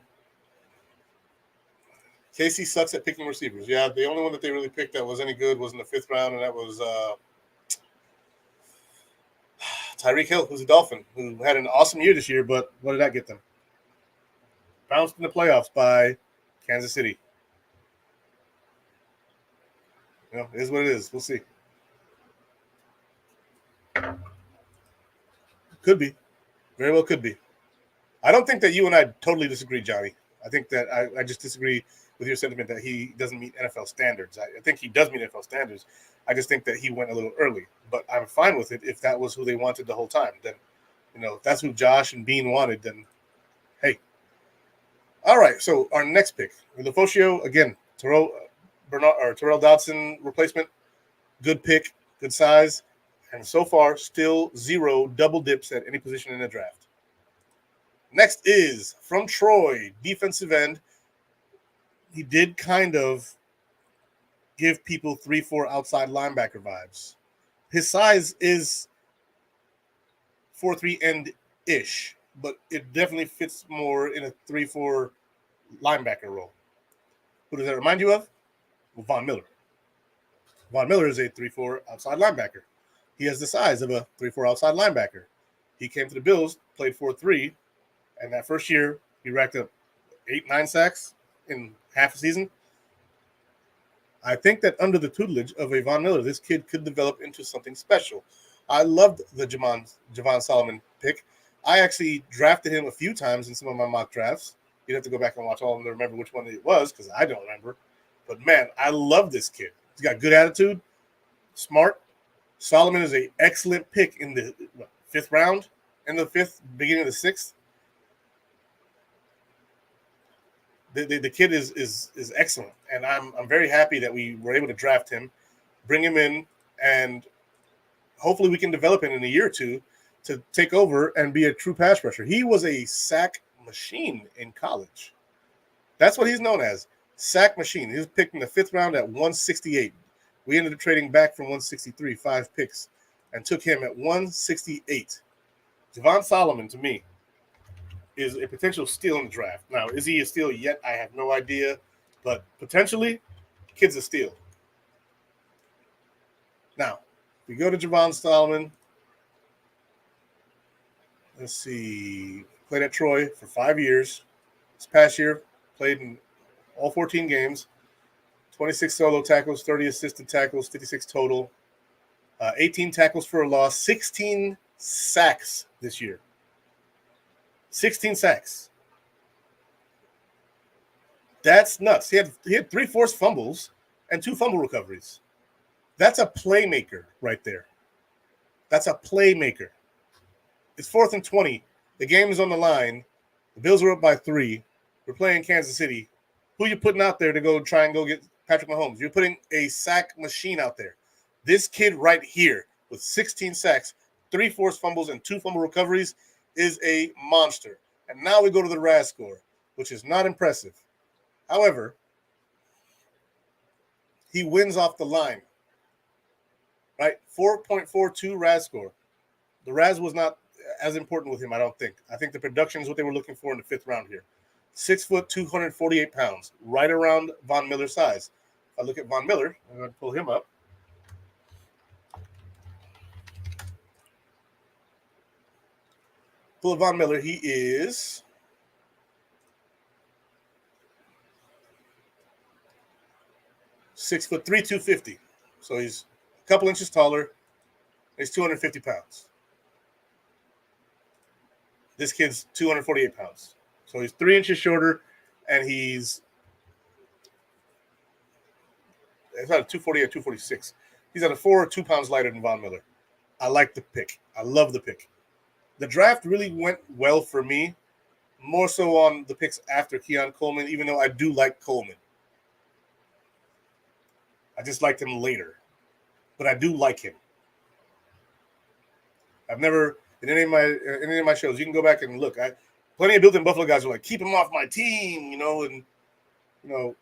KC sucks at picking receivers. Yeah, the only one that they really picked that was any good was in the 5th round, and that was Tyreek Hill, who's a Dolphin, who had an awesome year this year, but what did that get them? Bounced in the playoffs by Kansas City. You know, it is what it is. We'll see. Could be. Very well could be. I don't think that you and I totally disagree, Johnny. I think that I just disagree with your sentiment that he doesn't meet NFL standards. I think he does meet NFL standards. I just think that he went a little early. But I'm fine with it if that was who they wanted the whole time. Then, you know, if that's who Josh and Bean wanted, then hey. All right, so our next pick, Ulofoshio, again, Terrell Dodson replacement. Good pick, good size. And so far, still 0 double dips at any position in the draft. Next is from Troy, defensive end. He did kind of give people 3-4 outside linebacker vibes. His size is 4-3 end-ish, but it definitely fits more in a 3-4 linebacker role. Who does that remind you of? Well, Von Miller. Von Miller is a 3-4 outside linebacker. He has the size of a 3-4 outside linebacker. He came to the Bills, played 4-3, and that first year, he racked up 8-9 sacks in half a season. I think that under the tutelage of a Von Miller, this kid could develop into something special. I loved the Javon Solomon pick. I actually drafted him a few times in some of my mock drafts. You'd have to go back and watch all of them to remember which one it was because I don't remember. But, man, I love this kid. He's got good attitude, smart. Solomon is an excellent pick in the 5th round, in the 5th, beginning of the 6th. The kid is excellent, and I'm very happy that we were able to draft him, bring him in, and hopefully we can develop him in a year or two to take over and be a true pass rusher. He was a sack machine in college. That's what he's known as, sack machine. He was picked in the 5th round at 168. We ended up trading back from 163, 5 picks, and took him at 168. Javon Solomon, to me, is a potential steal in the draft. Now, is he a steal yet? I have no idea, but potentially, kid's a steal. Now, we go to Javon Solomon. Let's see. Played at Troy for 5 years. This past year, played in all 14 games. 26 solo tackles, 30 assisted tackles, 56 total. 18 tackles for a loss, 16 sacks this year. 16 sacks. That's nuts. He had 3 forced fumbles and 2 fumble recoveries. That's a playmaker right there. That's a playmaker. It's 4th and 20. The game is on the line. The Bills are up by 3. We're playing Kansas City. Who are you putting out there to go try and go get Patrick Mahomes? You're putting a sack machine out there. This kid right here with 16 sacks, 3 forced fumbles, and 2 fumble recoveries is a monster. And now we go to the RAS score, which is not impressive. However, he wins off the line, right? 4.42 RAS score. The RAS was not as important with him, I don't think. I think the production is what they were looking for in the 5th round here. 6 foot, 248 pounds, right around Von Miller's size. If I look at Von Miller, I'm going to pull him up. Pull Von Miller, he is 6'3", 250. So he's a couple inches taller. He's 250 pounds. This kid's 248 pounds. So he's 3 inches shorter, and it's not a 240 or 246. He's at a 4 or 2 pounds lighter than Von Miller. I like the pick. I love the pick. The draft really went well for me, more so on the picks after Keon Coleman, even though I do like Coleman. I just liked him later, but I do like him. I've never in any of my shows. You can go back and look. Plenty of built-in Buffalo guys are like, keep him off my team, I'm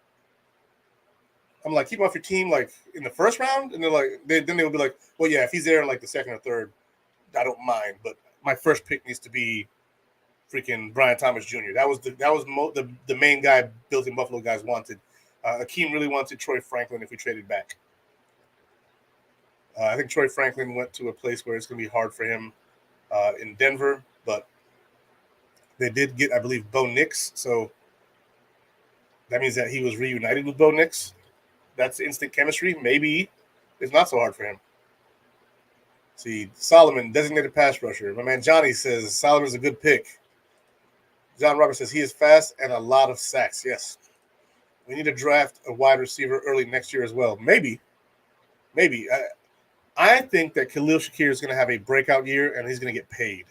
like, keep him off your team, like in the 1st round, and they're like, then they would be like, well, yeah, if he's there in like the 2nd or 3rd, I don't mind, but my first pick needs to be freaking Brian Thomas Jr. That was the main guy built-in Buffalo guys wanted. Akeem really wanted Troy Franklin if we traded back. I think Troy Franklin went to a place where it's going to be hard for him in Denver, but they did get, I believe, Bo Nix, so that means that he was reunited with Bo Nix. That's instant chemistry. Maybe it's not so hard for him. See, Solomon, designated pass rusher. My man Johnny says Solomon's a good pick. John Roberts says he is fast and a lot of sacks. Yes. We need to draft a wide receiver early next year as well. Maybe. I think that Khalil Shakir is going to have a breakout year and he's going to get paid.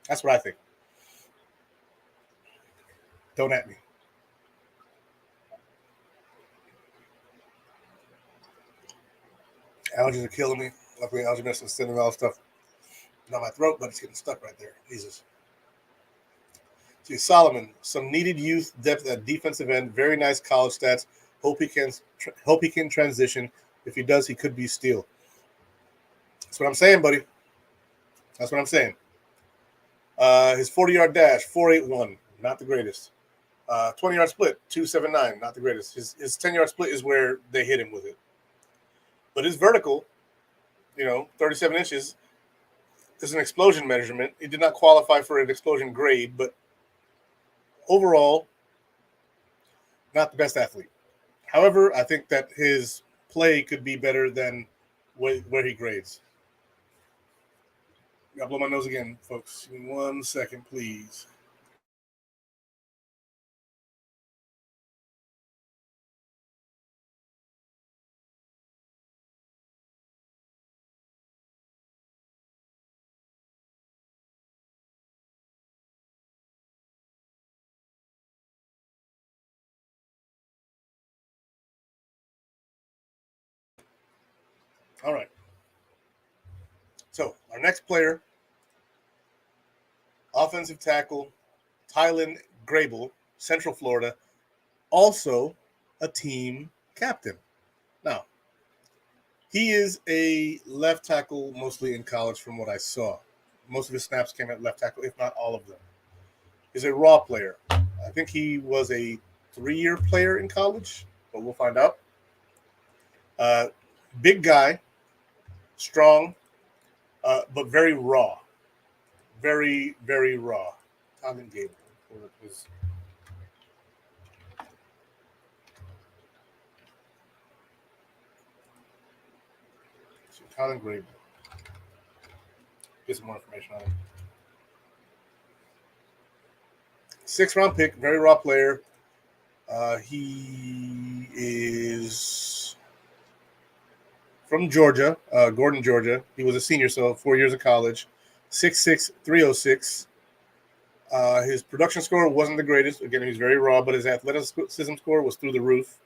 That's what I think. Don't at me. Allergies are killing me. Luckily, allergy medicine is sending all stuff down my throat, but it's getting stuck right there. Jesus. See, Solomon, some needed youth depth at defensive end. Very nice college stats. Hope he can transition. If he does, he could be steal. That's what I'm saying, buddy. That's what I'm saying. His 40-yard dash, 4.81, not the greatest. 20-yard split, 2.79, not the greatest. His 10-yard split is where they hit him with it. But his vertical, 37 inches, is an explosion measurement. He did not qualify for an explosion grade, but overall, not the best athlete. However, I think that his play could be better than where he grades. I gotta blow my nose again, folks. Give me 1 second, please. All right. So our next player, offensive tackle, Tylan Grable, Central Florida, also a team captain. Now, he is a left tackle mostly in college from what I saw. Most of his snaps came at left tackle, if not all of them. He's a raw player. I think he was a 3-year player in college, but we'll find out. Big guy, strong, but very raw. Very, very raw. Tylan Grable. Tylan Grable. Get some more information on him. 6th-round pick, very raw player. He is from Georgia, Gordon, Georgia. He was a senior, so 4 years of college. 6'6", 306. His production score wasn't the greatest. Again, he was very raw, but his athleticism score was through the roof.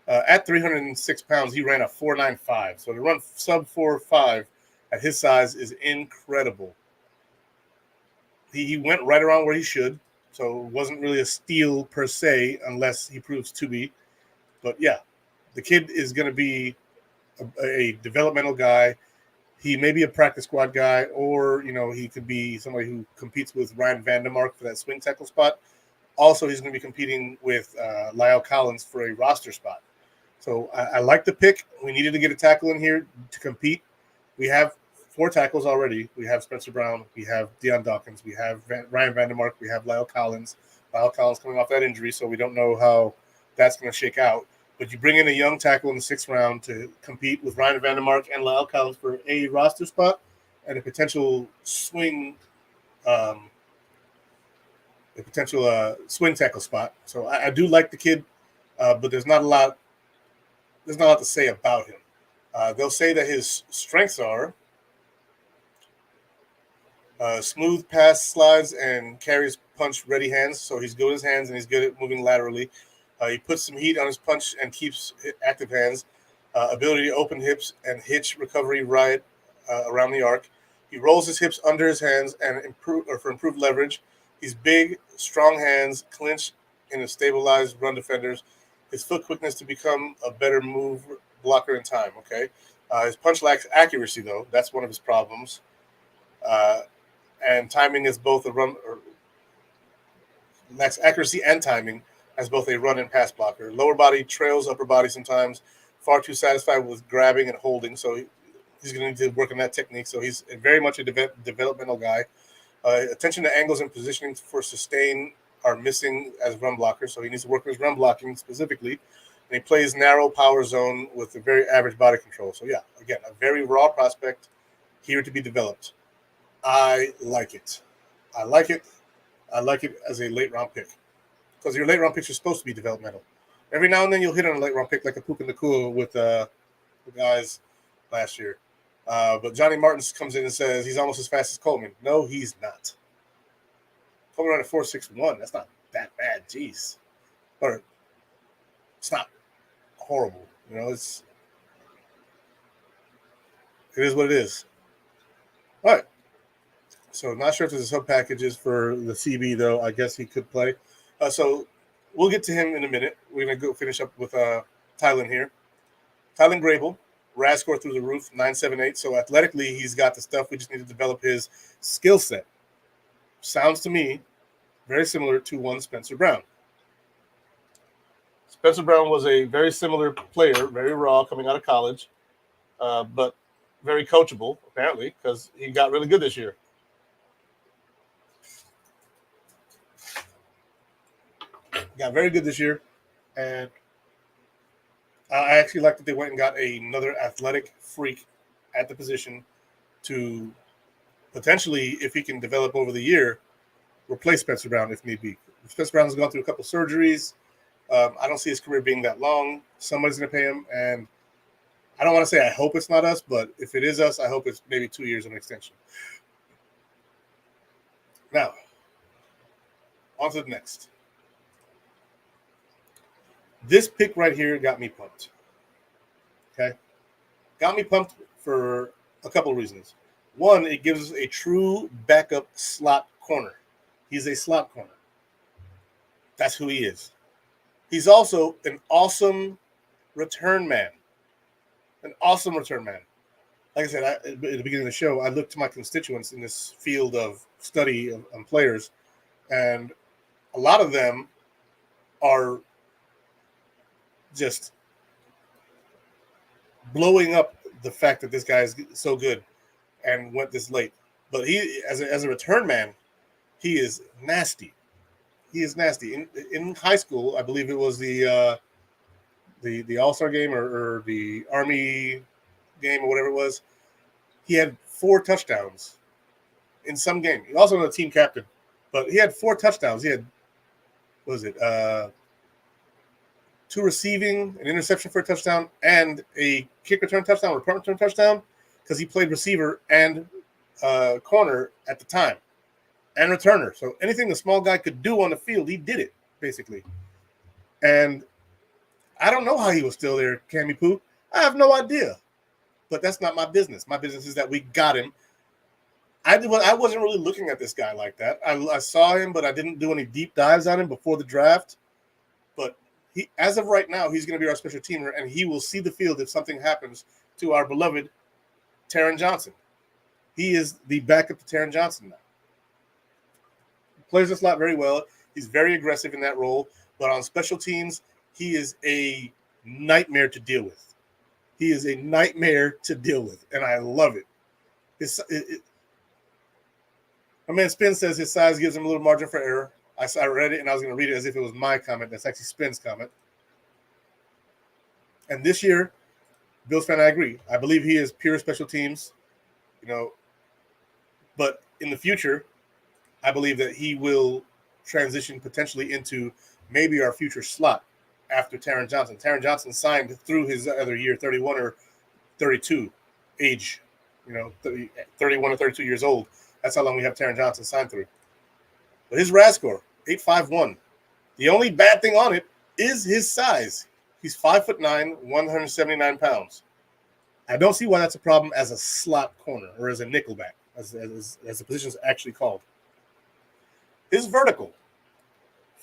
At 306 pounds, he ran a 4.95. So to run sub 4.5 at his size is incredible. He went right around where he should. So it wasn't really a steal per se, unless he proves to be. But yeah, the kid is going to be a developmental guy. He may be a practice squad guy, or he could be somebody who competes with Ryan Vandermark for that swing tackle spot. Also, he's going to be competing with Lyle Collins for a roster spot. So I like the pick. We needed to get a tackle in here to compete. We have 4 tackles already. We have Spencer Brown. We have Deion Dawkins. We have Ryan Vandermark. We have Lyle Collins. Lyle Collins coming off that injury, so we don't know how that's going to shake out. But you bring in a young tackle in the 6th round to compete with Ryan Vandermark and Lyle Collins for a roster spot and a potential swing swing tackle spot. So I do like the kid, but there's not a lot to say about him. They'll say that his strengths are smooth pass slides and carries punch ready hands. So he's good with his hands and he's good at moving laterally. He puts some heat on his punch and keeps active hands. Ability to open hips and hitch recovery right around the arc. He rolls his hips under his hands and for improved leverage. He's big, strong hands, clinch in a stabilized run defenders. His foot quickness to become a better move blocker in time. Okay, his punch lacks accuracy though. That's one of his problems. And timing is both a run or lacks accuracy and timing as both a run and pass blocker. Lower body trails upper body sometimes. Far too satisfied with grabbing and holding, so he's going to need to work on that technique. So he's very much a developmental guy. Attention to angles and positioning for sustain are missing as run blockers, so he needs to work on his run blocking specifically. And he plays narrow power zone with a very average body control. So yeah, again, a very raw prospect here to be developed. I like it. I like it as a late round pick. Because your late round picks are supposed to be developmental. Every now and then you'll hit on a late round pick like a Puka Nacua with the guys last year. But Johnny Martins comes in and says he's almost as fast as Coleman. No, he's not. Coleman ran a 4.61. That's not that bad. Jeez. But it's not horrible. It is what it is. All right. So not sure if there's a sub packages for the CB though. I guess he could play. So we'll get to him in a minute. We're going to go finish up with Tylan here. Tylan Grable, RAS score through the roof, 9.78. So athletically, he's got the stuff. We just need to develop his skill set. Sounds to me very similar to one Spencer Brown. Spencer Brown was a very similar player, very raw coming out of college, but very coachable, apparently, because he got really good this year. Got very good this year, and I actually like that they went and got another athletic freak at the position to potentially, if he can develop over the year, replace Spencer Brown if need be. Spencer Brown has gone through a couple surgeries. I don't see his career being that long. Somebody's going to pay him, and I don't want to say I hope it's not us, but if it is us, I hope it's maybe 2 years of an extension. Now, on to the next. This pick right here got me pumped. Okay? Got me pumped for a couple of reasons. One, it gives us a true backup slot corner. He's a slot corner. That's who he is. He's also an awesome return man. An awesome return man. Like I said, at the beginning of the show, I looked to my constituents in this field of study on players, and a lot of them are just blowing up the fact that this guy is so good and went this late. But he, as a return man, he is nasty. He is nasty. In high school, I believe it was the All-Star game or the Army game or whatever it was. He had 4 touchdowns in some game. He also was a team captain, but he had 4 touchdowns. He had, what was it, 2 receiving, an interception for a touchdown, and a kick return touchdown or punt return touchdown because he played receiver and corner at the time and returner. So anything the small guy could do on the field, he did it, basically. And I don't know how he was still there, Cammy Poo. I have no idea. But that's not my business. My business is that we got him. I wasn't really looking at this guy like that. I saw him, but I didn't do any deep dives on him before the draft. But he, as of right now, he's going to be our special teamer, and he will see the field if something happens to our beloved Taron Johnson. He is the backup to Taron Johnson now. Plays the slot very well. He's very aggressive in that role. But on special teams, he is a nightmare to deal with. He is a nightmare to deal with, and I love it. My man Spin says his size gives him a little margin for error. I read it, and I was going to read it as if it was my comment. That's actually Spin's comment. And this year, Bills fan, I agree. I believe he is pure special teams, but in the future, I believe that he will transition potentially into maybe our future slot after Taron Johnson. Taron Johnson signed through his other year, 31 or 32 age, 31 or 32 years old. That's how long we have Taron Johnson signed through. But his RAS score, 8.51. The only bad thing on it is his size. He's 5'9", 179 pounds. I don't see why that's a problem as a slot corner or as a nickelback, as the position is actually called. His vertical,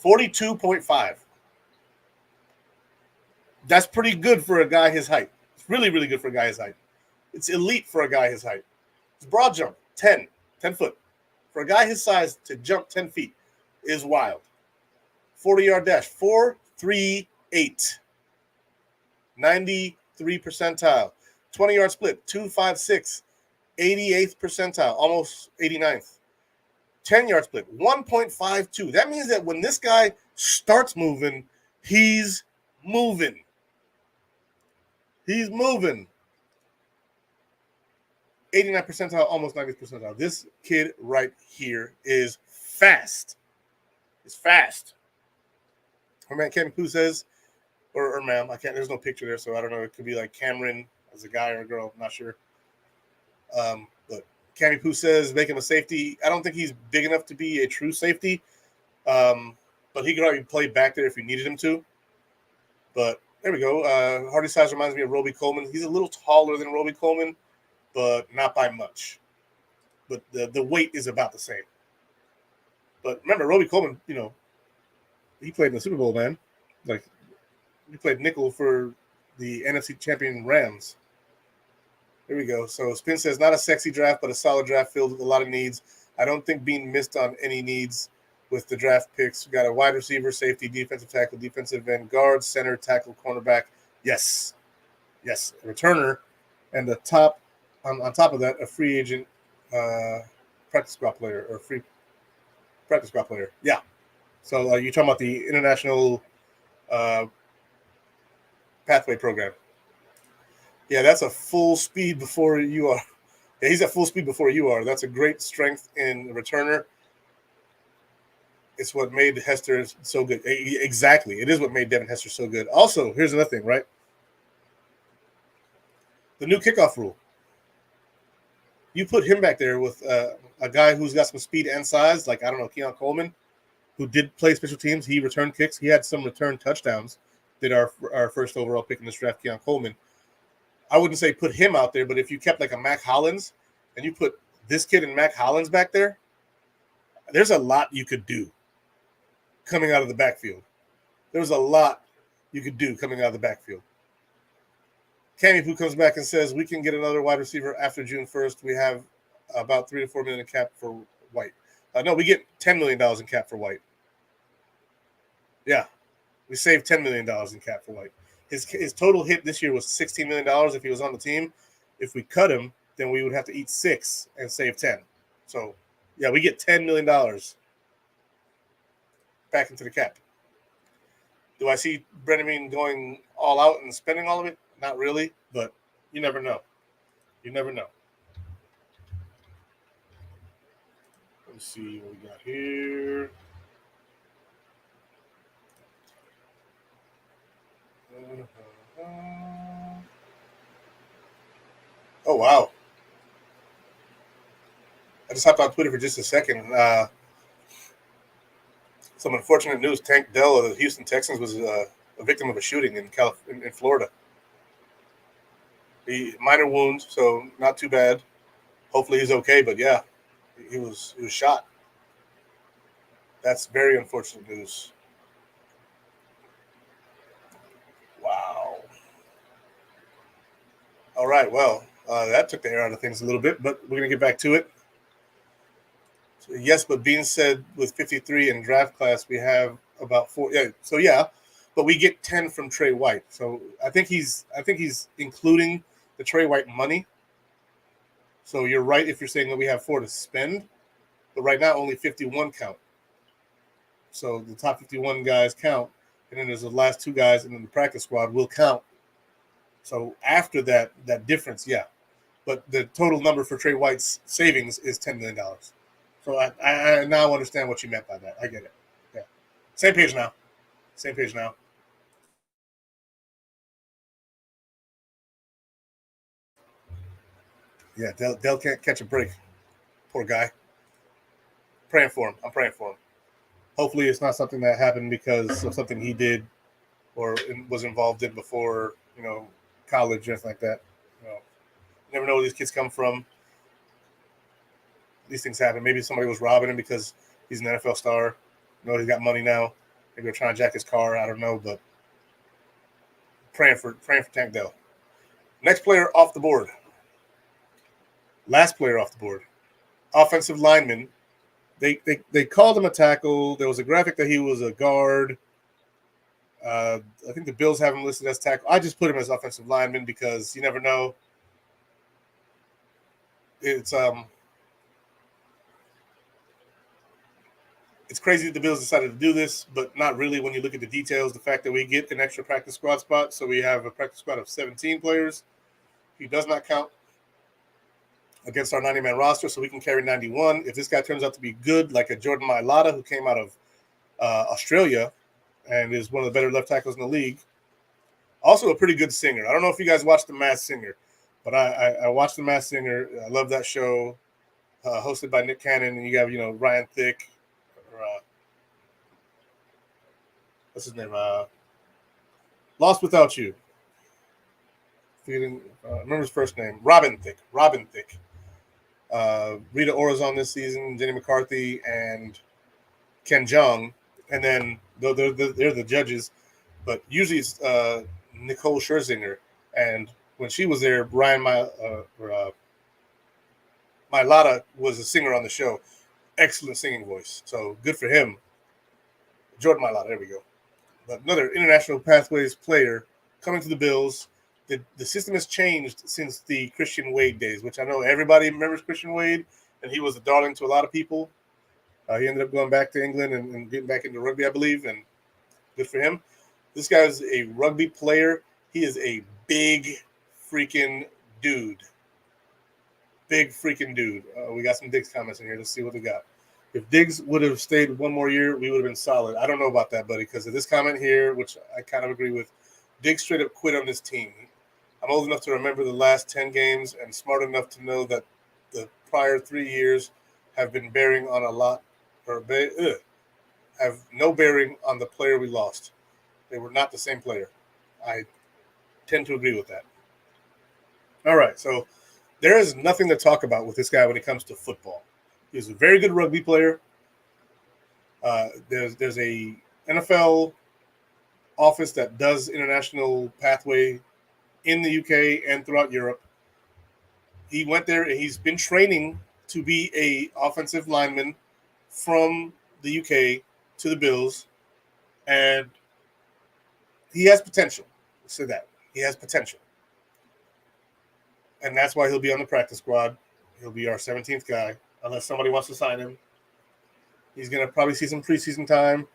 42.5. That's pretty good for a guy his height. It's really, really good for a guy his height. It's elite for a guy his height. His broad jump, 10 foot. For a guy his size to jump 10 feet is wild. 40-yard dash, 4.38. 93 percentile. 20-yard split, 2.56. 88th percentile, almost 89th. 10-yard split, 1.52. That means that when this guy starts moving, he's moving. He's moving. 89 percentile, almost 90th percentile. This kid right here is fast. It's fast. Our man Kevin Pooh says, or ma'am, I can't, there's no picture there, so I don't know. It could be like Cameron as a guy or a girl, I'm not sure. But Cammy Pooh says, make him a safety. I don't think he's big enough to be a true safety. But he could already play back there if you needed him to. But there we go. Hardy size reminds me of Roby Coleman. He's a little taller than Roby Coleman, but not by much. But the weight is about the same. But remember, Roby Coleman, he played in the Super Bowl, man. Like, he played nickel for the NFC champion Rams. There we go. So Spin says, not a sexy draft, but a solid draft filled with a lot of needs. I don't think Bean missed on any needs with the draft picks. We got a wide receiver, safety, defensive tackle, defensive end, guard, center, tackle, cornerback. Yes. Yes. A returner. And the top, on top of that, a free agent practice squad player or free practice squad player. Yeah. So you're talking about the international pathway program. Yeah, that's a full speed before you are. Yeah, he's at full speed before you are. That's a great strength in the returner. It's what made Hester so good. Exactly. It is what made Devin Hester so good. Also, here's another thing, right? The new kickoff rule. You put him back there with a guy who's got some speed and size, like, I don't know, Keon Coleman, who did play special teams. He returned kicks. He had some return touchdowns. Did our first overall pick in this draft, Keon Coleman. I wouldn't say put him out there, but if you kept like a Mac Hollins and you put this kid and Mac Hollins back there, there's a lot you could do coming out of the backfield. There's a lot you could do coming out of the backfield. Cammy who comes back and says, we can get another wide receiver after June 1st. We have about $3 to $4 million in cap for White. No, we get $10 million in cap for White. Yeah, we saved $10 million in cap for White. His total hit this year was $16 million if he was on the team. If we cut him, then we would have to eat 6 and save 10. So, yeah, we get $10 million back into the cap. Do I see Brennan going all out and spending all of it? Not really, but you never know. You never know. Let's see what we got here. Oh, wow. I just hopped on Twitter for just a second. Some unfortunate news. Tank Dell of the Houston Texans was a victim of a shooting in Florida. Minor wound, so not too bad. Hopefully he's okay, but yeah, he was shot. That's very unfortunate news. Wow. All right, well, that took the air out of things a little bit, but we're going to get back to it. So, yes, but being said, with 53 in draft class, we have about 4. Yeah, so yeah, but we get 10 from Trey White. So I think he's including the Trey White money. So you're right if you're saying that we have 4 to spend, but right now only 51 count. So the top 51 guys count, and then there's the last 2 guys, and then the practice squad will count. So after that difference, yeah. But the total number for Trey White's savings is $10 million. So I now understand what you meant by that. I get it. Yeah. Same page now. Yeah, Dell can't catch a break. Poor guy. Praying for him. I'm praying for him. Hopefully it's not something that happened because of something he did or was involved in before, college or anything like that. You never know where these kids come from. These things happen. Maybe somebody was robbing him because he's an NFL star. He's got money now. Maybe they're trying to jack his car. I don't know, but praying for Tank Dell. Next player off the board. Last player off the board. Offensive lineman. They called him a tackle. There was a graphic that he was a guard. I think the Bills have him listed as tackle. I just put him as offensive lineman because you never know. It's crazy that the Bills decided to do this, but not really when you look at the details. The fact that we get an extra practice squad spot, so we have a practice squad of 17 players. He does not count against our 90-man roster, so we can carry 91. If this guy turns out to be good, like a Jordan Mailata, who came out of Australia and is one of the better left tackles in the league, also a pretty good singer. I don't know if you guys watched The Masked Singer, but I watched The Masked Singer. I love that show, hosted by Nick Cannon, and you have Ryan Thicke, or what's his name? Lost Without You. If you didn't remember his first name, Robin Thicke. Rita Ora's on this season, Jenny McCarthy, and Ken Jeong, and then they're the judges, but usually it's Nicole Scherzinger, and when she was there, Brian Mailata was a singer on the show. Excellent singing voice, so good for him. Jordan Mailata, there we go. But another international pathways player coming to the Bills. The system has changed since the Christian Wade days, which I know everybody remembers Christian Wade, and he was a darling to a lot of people. He ended up going back to England and getting back into rugby, I believe, and good for him. This guy is a rugby player. He is a big freaking dude. Big freaking dude. We got some Diggs comments in here. Let's see what we got. If Diggs would have stayed one more year, we would have been solid. I don't know about that, buddy, because of this comment here, which I kind of agree with. Diggs straight up quit on this team. I'm old enough to remember the last 10 games and smart enough to know that the prior 3 years have been bearing on a lot, or have no bearing on the player we lost. They were not the same player. I tend to agree with that. All right, so there is nothing to talk about with this guy when it comes to football. He's a very good rugby player. There's a NFL office that does international pathway in the UK and throughout Europe. He went there and he's been training to be a offensive lineman from the UK to the Bills, and he has potential. Let's say that. He has potential. and that's why he'll be on the practice squad. He'll be our 17th guy, unless somebody wants to sign him. He's going to probably see some preseason time.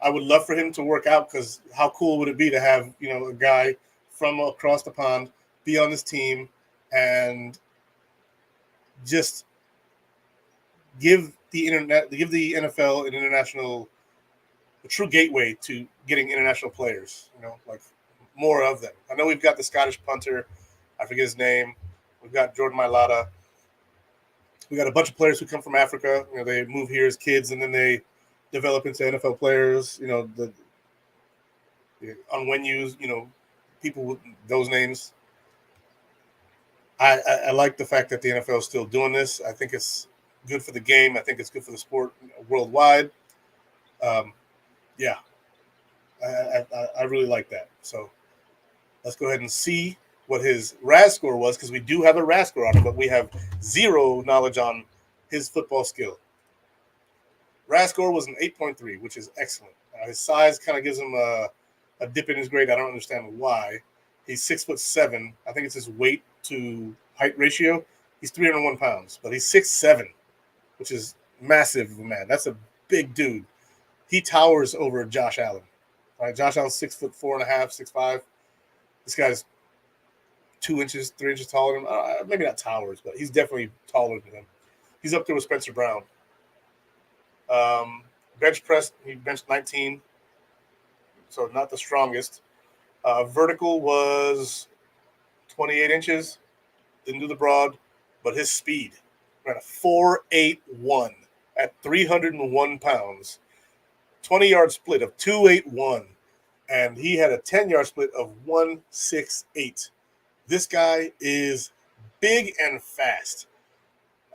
I would love for him to work out because how cool would it be to have, a guy from across the pond be on this team and just give the NFL an international, a true gateway to getting international players, like more of them. I know we've got the Scottish punter. I forget his name. We've got Jordan Mailata. We got a bunch of players who come from Africa. They move here as kids and then they develop into NFL players. The Onwenyus, people with those names. I like the fact that the NFL is still doing this. I think it's good for the game. I think it's good for the sport worldwide. Yeah, I really like that. So let's go ahead and see what his RAS score was, because we do have a RAS score on him, but we have zero knowledge on his football skill. RAS score was an 8.3, which is excellent. His size kind of gives him a dip in his grade. I don't understand why. He's 6'7". I think it's his weight to height ratio. He's 301 pounds, but he's 6'7", which is massive of a man. That's a big dude. He towers over Josh Allen. All right, Josh Allen's 6'4.5", 6'5". This guy's 2 inches, 3 inches taller than him. Maybe not towers, but he's definitely taller than him. He's up there with Spencer Brown. Bench press, he benched 19, so not the strongest. Vertical was 28 inches. Didn't do the broad, but his speed ran a 4.81 at 301 pounds. 20-yard split of 2.81, and he had a 10-yard split of 1.68. This guy is big and fast.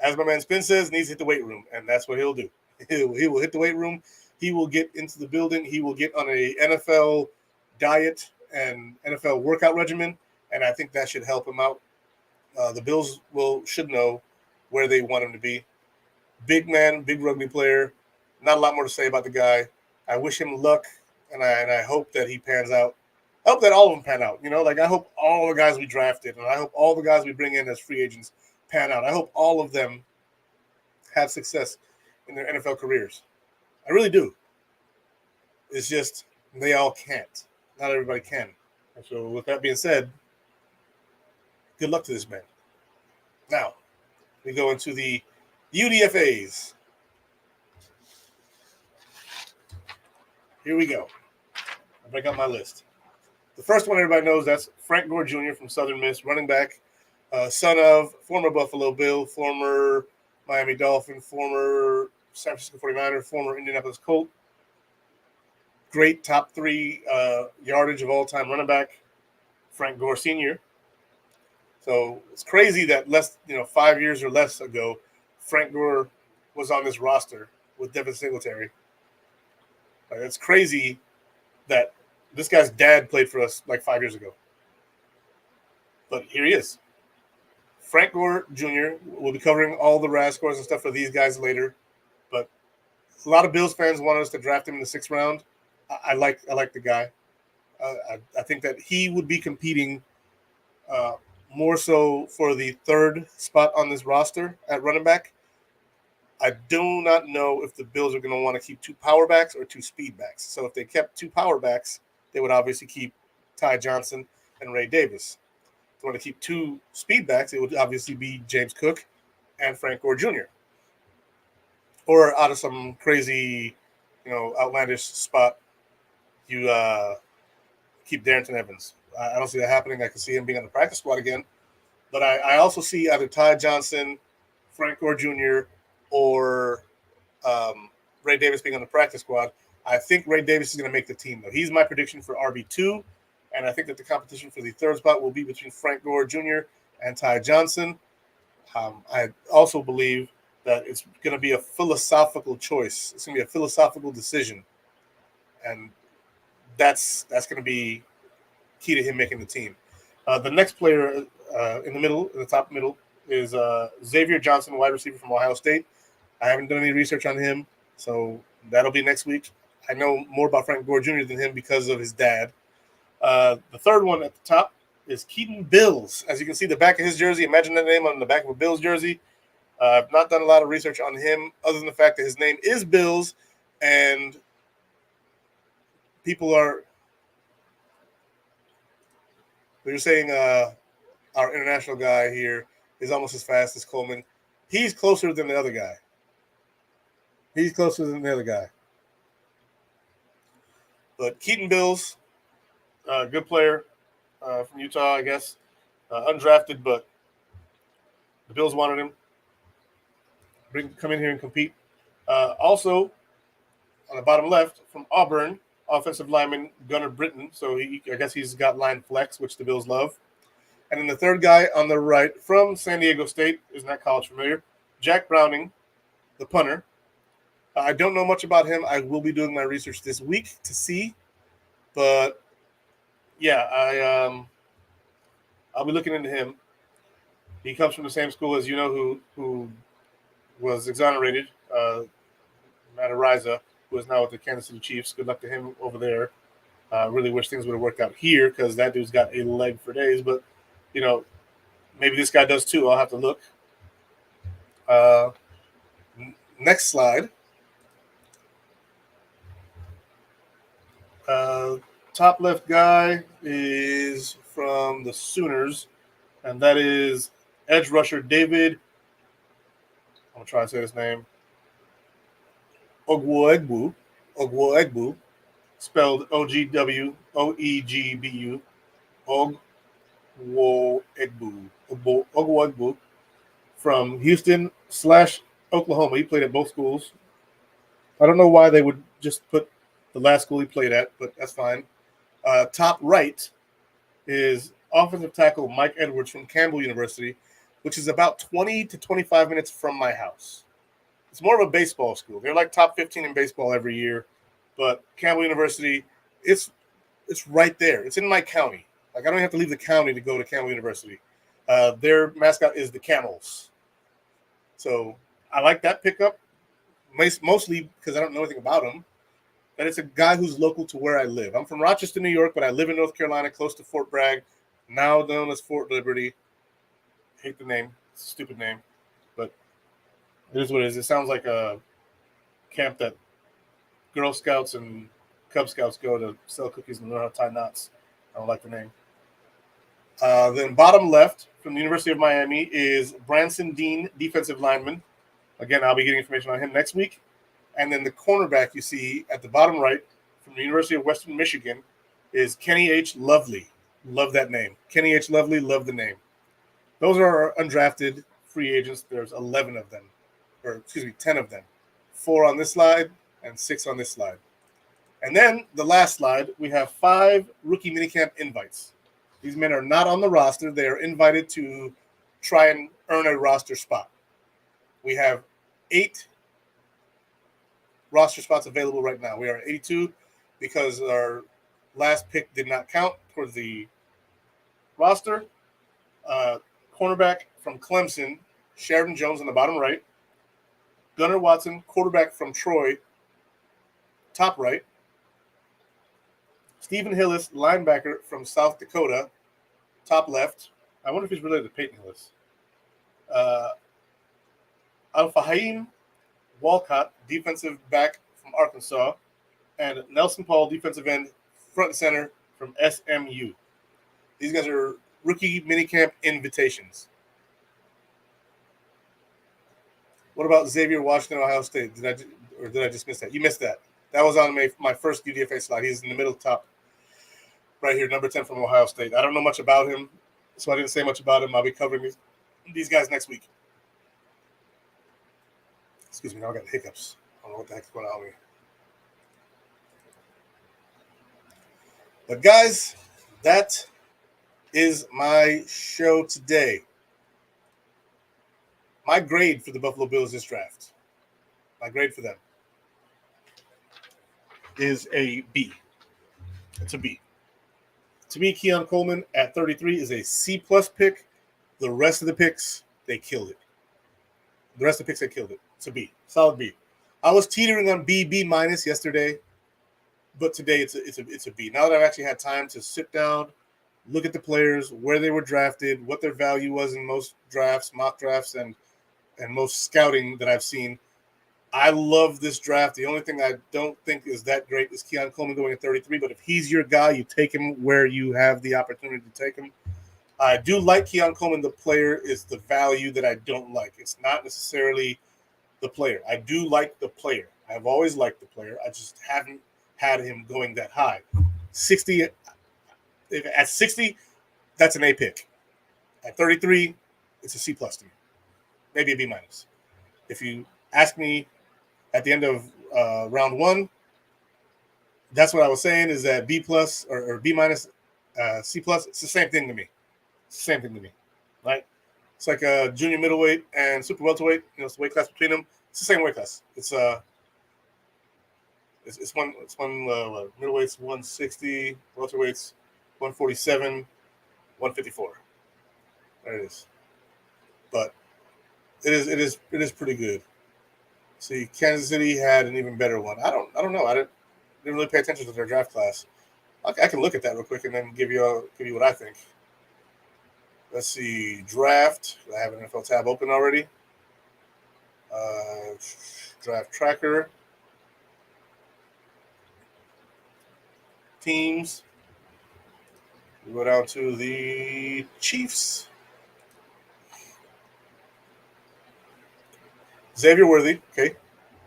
As my man Spin says, needs to hit the weight room, and that's what he'll do. He will hit the weight room. He will get into the building. He will get on a NFL diet and NFL workout regimen, and I think that should help him out. The Bills should know where they want him to be. Big man, big rugby player. Not a lot more to say about the guy. I wish him luck, and I hope that he pans out. I hope that all of them pan out. I hope all the guys we drafted, and I hope all the guys we bring in as free agents pan out. I hope all of them have success in their NFL careers. I really do. It's just they all can't. Not everybody can. And so with that being said, good luck to this man. Now, we go into the UDFAs. Here we go. I'll break out my list. The first one everybody knows, that's Frank Gore Jr. from Southern Miss, running back, son of former Buffalo Bill, former Miami Dolphin, former San Francisco 49er, former Indianapolis Colt. Great top 3 yardage of all-time running back, Frank Gore Sr. So it's crazy that 5 years or less ago, Frank Gore was on this roster with Devin Singletary. It's crazy that this guy's dad played for us 5 years ago. But here he is. Frank Gore Jr. will be covering all the RAS scores and stuff for these guys later. But a lot of Bills fans wanted us to draft him in the 6th round. I like the guy. I think that he would be competing more so for the 3rd spot on this roster at running back. I do not know if the Bills are going to want to keep 2 power backs or 2 speed backs. So if they kept 2 power backs, they would obviously keep Ty Johnson and Ray Davis. If they want to keep 2 speed backs, it would obviously be James Cook and Frank Gore Jr. Or out of some crazy, outlandish spot, you keep Darrington Evans. I don't see that happening. I can see him being on the practice squad again. But I also see either Ty Johnson, Frank Gore Jr., or Ray Davis being on the practice squad. I think Ray Davis is going to make the team, though. He's my prediction for RB2, and I think that the competition for the 3rd spot will be between Frank Gore Jr. and Ty Johnson. I also believe that it's going to be a philosophical choice. It's going to be a philosophical decision, and that's going to be key to him making the team. The next player in the top middle, is Xavier Johnson, wide receiver from Ohio State. I haven't done any research on him, so that'll be next week. I know more about Frank Gore Jr. than him because of his dad. The third one at the top is Keaton Bills. As you can see, the back of his jersey, imagine that name on the back of a Bills jersey. I've not done a lot of research on him other than the fact that his name is Bills, and people they're saying our international guy here is almost as fast as Coleman. He's closer than the other guy. But Keaton Bills, good player from Utah, I guess. Undrafted, but the Bills wanted him. Come in here and compete. Also, on the bottom left, from Auburn, offensive lineman Gunnar Britton. So I guess he's got line flex, which the Bills love. And then the third guy on the right from San Diego State, isn't that college familiar? Jack Browning, the punter. I don't know much about him. I will be doing my research this week to see. But, yeah, I'll be looking into him. He comes from the same school as who was exonerated, Matt Ariza, who is now with the Kansas City Chiefs. Good luck to him over there. Really wish things would have worked out here because that dude's got a leg for days. But, maybe this guy does too. I'll have to look. Next slide. Top left guy is from the Sooners, and that is edge rusher David. I'm going to try to say his name. Ogwuegbu, spelled Ogwuegbu. Ogwuegbu from Houston/Oklahoma. He played at both schools. I don't know why they would just put the last school he played at, but that's fine. Top right is offensive tackle Mike Edwards from Campbell University, which is about 20 to 25 minutes from my house. It's more of a baseball school. They're like top 15 in baseball every year, but Campbell University, it's right there. It's in my county. Like I don't have to leave the county to go to Campbell University. Their mascot is the Camels. So I like that pickup, mostly because I don't know anything about him. And it's a guy who's local to where I live. I'm from Rochester, New York, but I live in North Carolina, close to Fort Bragg, now known as Fort Liberty. Hate the name. It's a stupid name. But it is what it is. It sounds like a camp that Girl Scouts and Cub Scouts go to sell cookies and learn how to tie knots. I don't like the name. Then bottom left from the University of Miami is Branson Dean, defensive lineman. Again, I'll be getting information on him next week. And then the cornerback you see at the bottom right from the University of Western Michigan is Kenny H. Lovely. Love that name. Kenny H. Lovely, love the name. Those are our undrafted free agents. There's 10 of them. 4 on this slide and 6 on this slide. And then the last slide, we have 5 rookie minicamp invites. These men are not on the roster. They are invited to try and earn a roster spot. We have 8 roster spots available right now. We are at 82 because our last pick did not count towards the roster. Cornerback from Clemson, Sheridan Jones on the bottom right. Gunnar Watson, quarterback from Troy, top right. Stephen Hillis, linebacker from South Dakota, top left. I wonder if he's related to Peyton Hillis. Al-Fahim Walcott, defensive back from Arkansas, and Nelson Paul, defensive end, front and center from SMU. These guys are rookie minicamp invitations. What about Xavier Washington, Ohio State? Did I just miss that? You missed that. That was on my first UDFA slide. He's in the middle top right here, number 10 from Ohio State. I don't know much about him, so I didn't say much about him. I'll be covering these guys next week. Excuse me, now I got hiccups. I don't know what the heck's going on with me. But guys, that is my show today. My grade for the Buffalo Bills this draft, my grade for them is a B. It's a B. To me, Keon Coleman at 33 is a C-plus pick. The rest of the picks, they killed it. It's a B. Solid B. I was teetering on B minus yesterday, but today it's a B. Now that I've actually had time to sit down look at the players, where they were drafted, what their value was in most drafts, mock drafts, and most scouting that I've seen. I love this draft. The only thing I don't think is that great is Keon Coleman going at 33. But if he's your guy, you take him where you have the opportunity to take him. I do like Keon Coleman. The player is the value that I don't like. It's not necessarily the player. I do like the player. I've always liked the player. I just haven't had him going that high. 60, at 60, that's an A pick. At 33, it's a C plus to me. Maybe a B minus. If you ask me at the end of round one, that's what I was saying is that B plus or B minus, C plus, it's the same thing to me. It's the same thing to me, right? It's like a junior middleweight and super welterweight. It's the weight class between them. It's the same weight class. It's one middleweight's 160, welterweight's 147, 154. There it is. But it is pretty good. See, Kansas City had an even better one. I don't know. I didn't really pay attention to their draft class. I can look at that real quick and then give you what I think. Let's see, draft. I have an NFL tab open already. Draft tracker. Teams. We go down to the Chiefs. Xavier Worthy. Okay.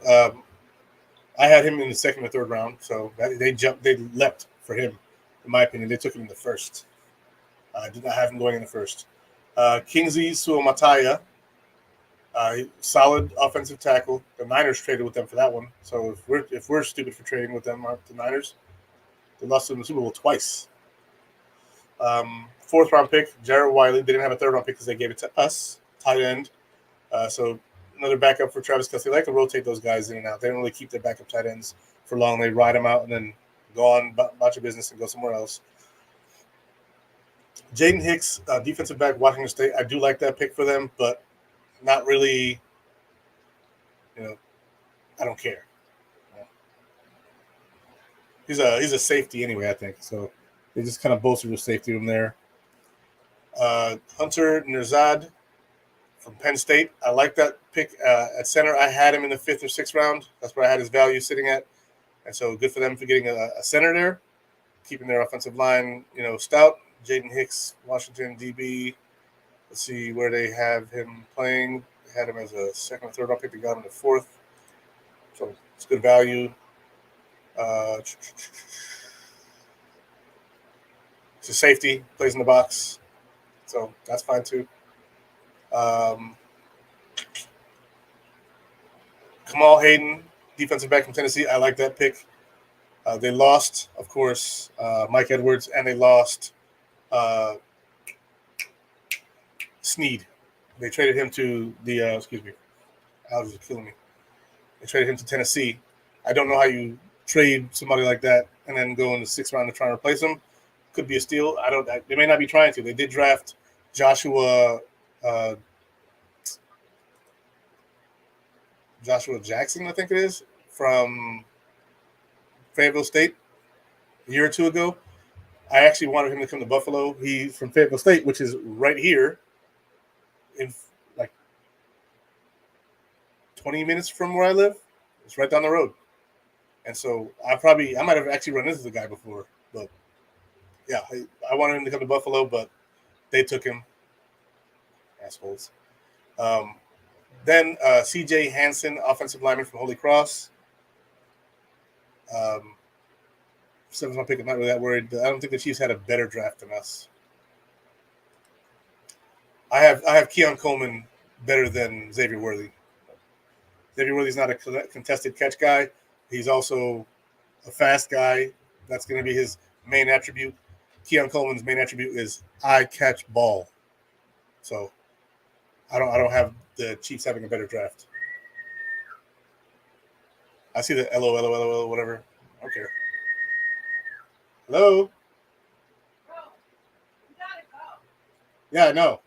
I had him in the second or third round, so they leapt for him. In my opinion, they took him in the first. I did not have him going in the first. Kingsley Suamataia, solid offensive tackle. The Niners traded with them for that one. So if we're stupid for trading with them, the Niners, they lost in the Super Bowl twice. Fourth round pick, Jared Wiley. They didn't have a third round pick because they gave it to us, tight end. So another backup for Travis Kelce. They like to rotate those guys in and out. They don't really keep their backup tight ends for long. They ride them out and then go on about your business and go somewhere else. Jaden Hicks, defensive back, Washington State. I do like that pick for them, but not really. I don't care. He's a safety anyway, I think. So they just kind of bolstered the safety room there. Hunter Nerzad from Penn State. I like that pick at center. I had him in the 5th or 6th round. That's where I had his value sitting at. And so good for them for getting a center there, keeping their offensive line, stout. Jaden Hicks, Washington, DB. Let's see where they have him playing. They had him as a 2nd or 3rd round pick. They got him the 4th. So it's good value. It's a safety, plays in the box. So that's fine too. Kamal Hayden, defensive back from Tennessee. I like that pick. They lost, of course, Mike Edwards, and they lost Snead. They traded him to the allergies are killing me. They traded him to Tennessee. I don't know how you trade somebody like that and then go in the 6th round to try and replace him. Could be a steal. They may not be trying to. They did draft Joshua Jackson, I think it is, from Fayetteville State a year or two ago. I actually wanted him to come to Buffalo. He's from Fayetteville State, which is right here in like 20 minutes from where I live. It's right down the road. And so I might have actually run into the guy before. But, yeah, I wanted him to come to Buffalo, but they took him. Assholes. Then C.J. Hansen, offensive lineman from Holy Cross. 7th round pick. I'm not really that worried. I don't think the Chiefs had a better draft than us. I have Keon Coleman better than Xavier Worthy. Xavier Worthy's not a contested catch guy. He's also a fast guy. That's going to be his main attribute. Keon Coleman's main attribute is I catch ball. So I don't have the Chiefs having a better draft. I see the LOL, whatever. I don't care. Hello? Bro, you gotta go. Yeah, I know.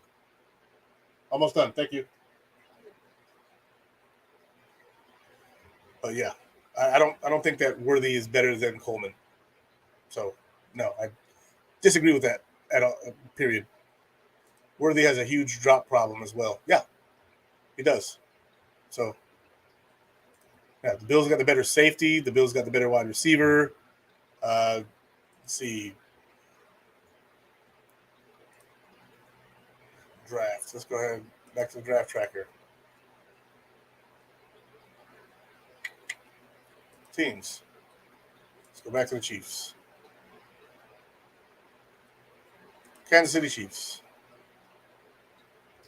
Almost done. Thank you. But yeah, I don't think that Worthy is better than Coleman. So no, I disagree with that at all, period. Worthy has a huge drop problem as well. Yeah, he does. So, yeah, the Bills got the better safety. The Bills got the better wide receiver. Let's see. Draft. Let's go ahead back to the draft tracker. Teams. Let's go back to the Chiefs. Kansas City Chiefs.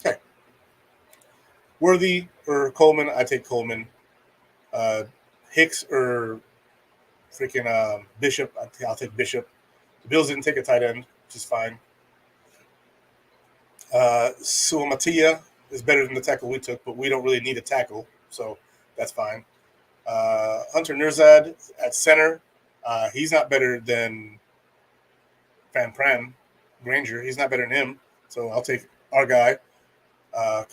Okay. Worthy or Coleman? I take Coleman. Hicks or freaking Bishop? I'll take Bishop. The Bills didn't take a tight end, which is fine. Suamatia is better than the tackle we took, but we don't really need a tackle, so that's fine. Hunter Nurzad at center. He's not better than Pran-Granger. He's not better than him, so I'll take our guy.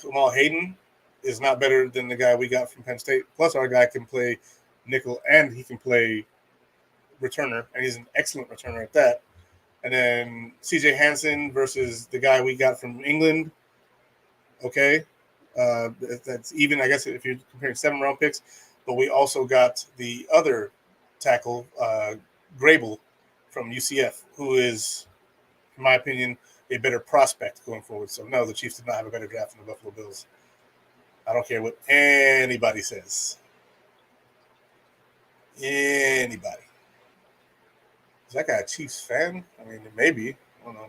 Kamal Hayden is not better than the guy we got from Penn State. Plus, our guy can play nickel and he can play returner, and he's an excellent returner at that. And then C.J. Hansen versus the guy we got from England. Okay, that's even, I guess, if you're comparing 7-round picks. But we also got the other tackle, Grable from UCF, who is, in my opinion, a better prospect going forward. So, no, the Chiefs did not have a better draft than the Buffalo Bills. I don't care what anybody says. Anybody. Is that guy a Chiefs fan? I mean, maybe. I don't know.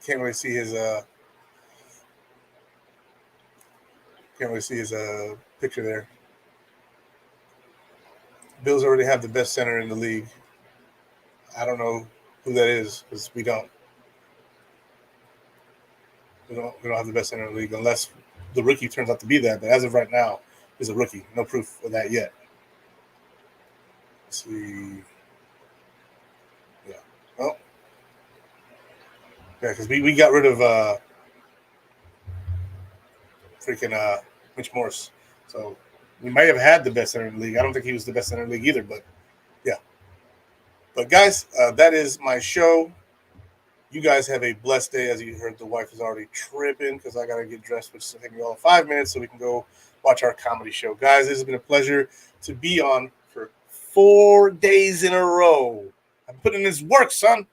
Can't really see his picture there. Bills already have the best center in the league. I don't know who that is because we don't have the best center in the league unless the rookie turns out to be that. But as of right now, he's a rookie. No proof of that yet. Let's see. Yeah. Well. Yeah, because we got rid of Mitch Morse. So we might have had the best center in the league. I don't think he was the best center in the league either, but yeah. But guys, that is my show. You guys have a blessed day. As you heard, the wife is already tripping because I got to get dressed, which is taking me all 5 minutes so we can go watch our comedy show. Guys, this has been a pleasure to be on for 4 days in a row. I'm putting in this work, son.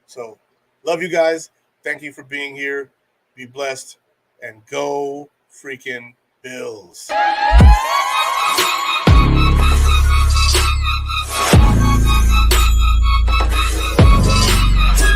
So, love you guys. Thank you for being here. Be blessed and go freaking Bills.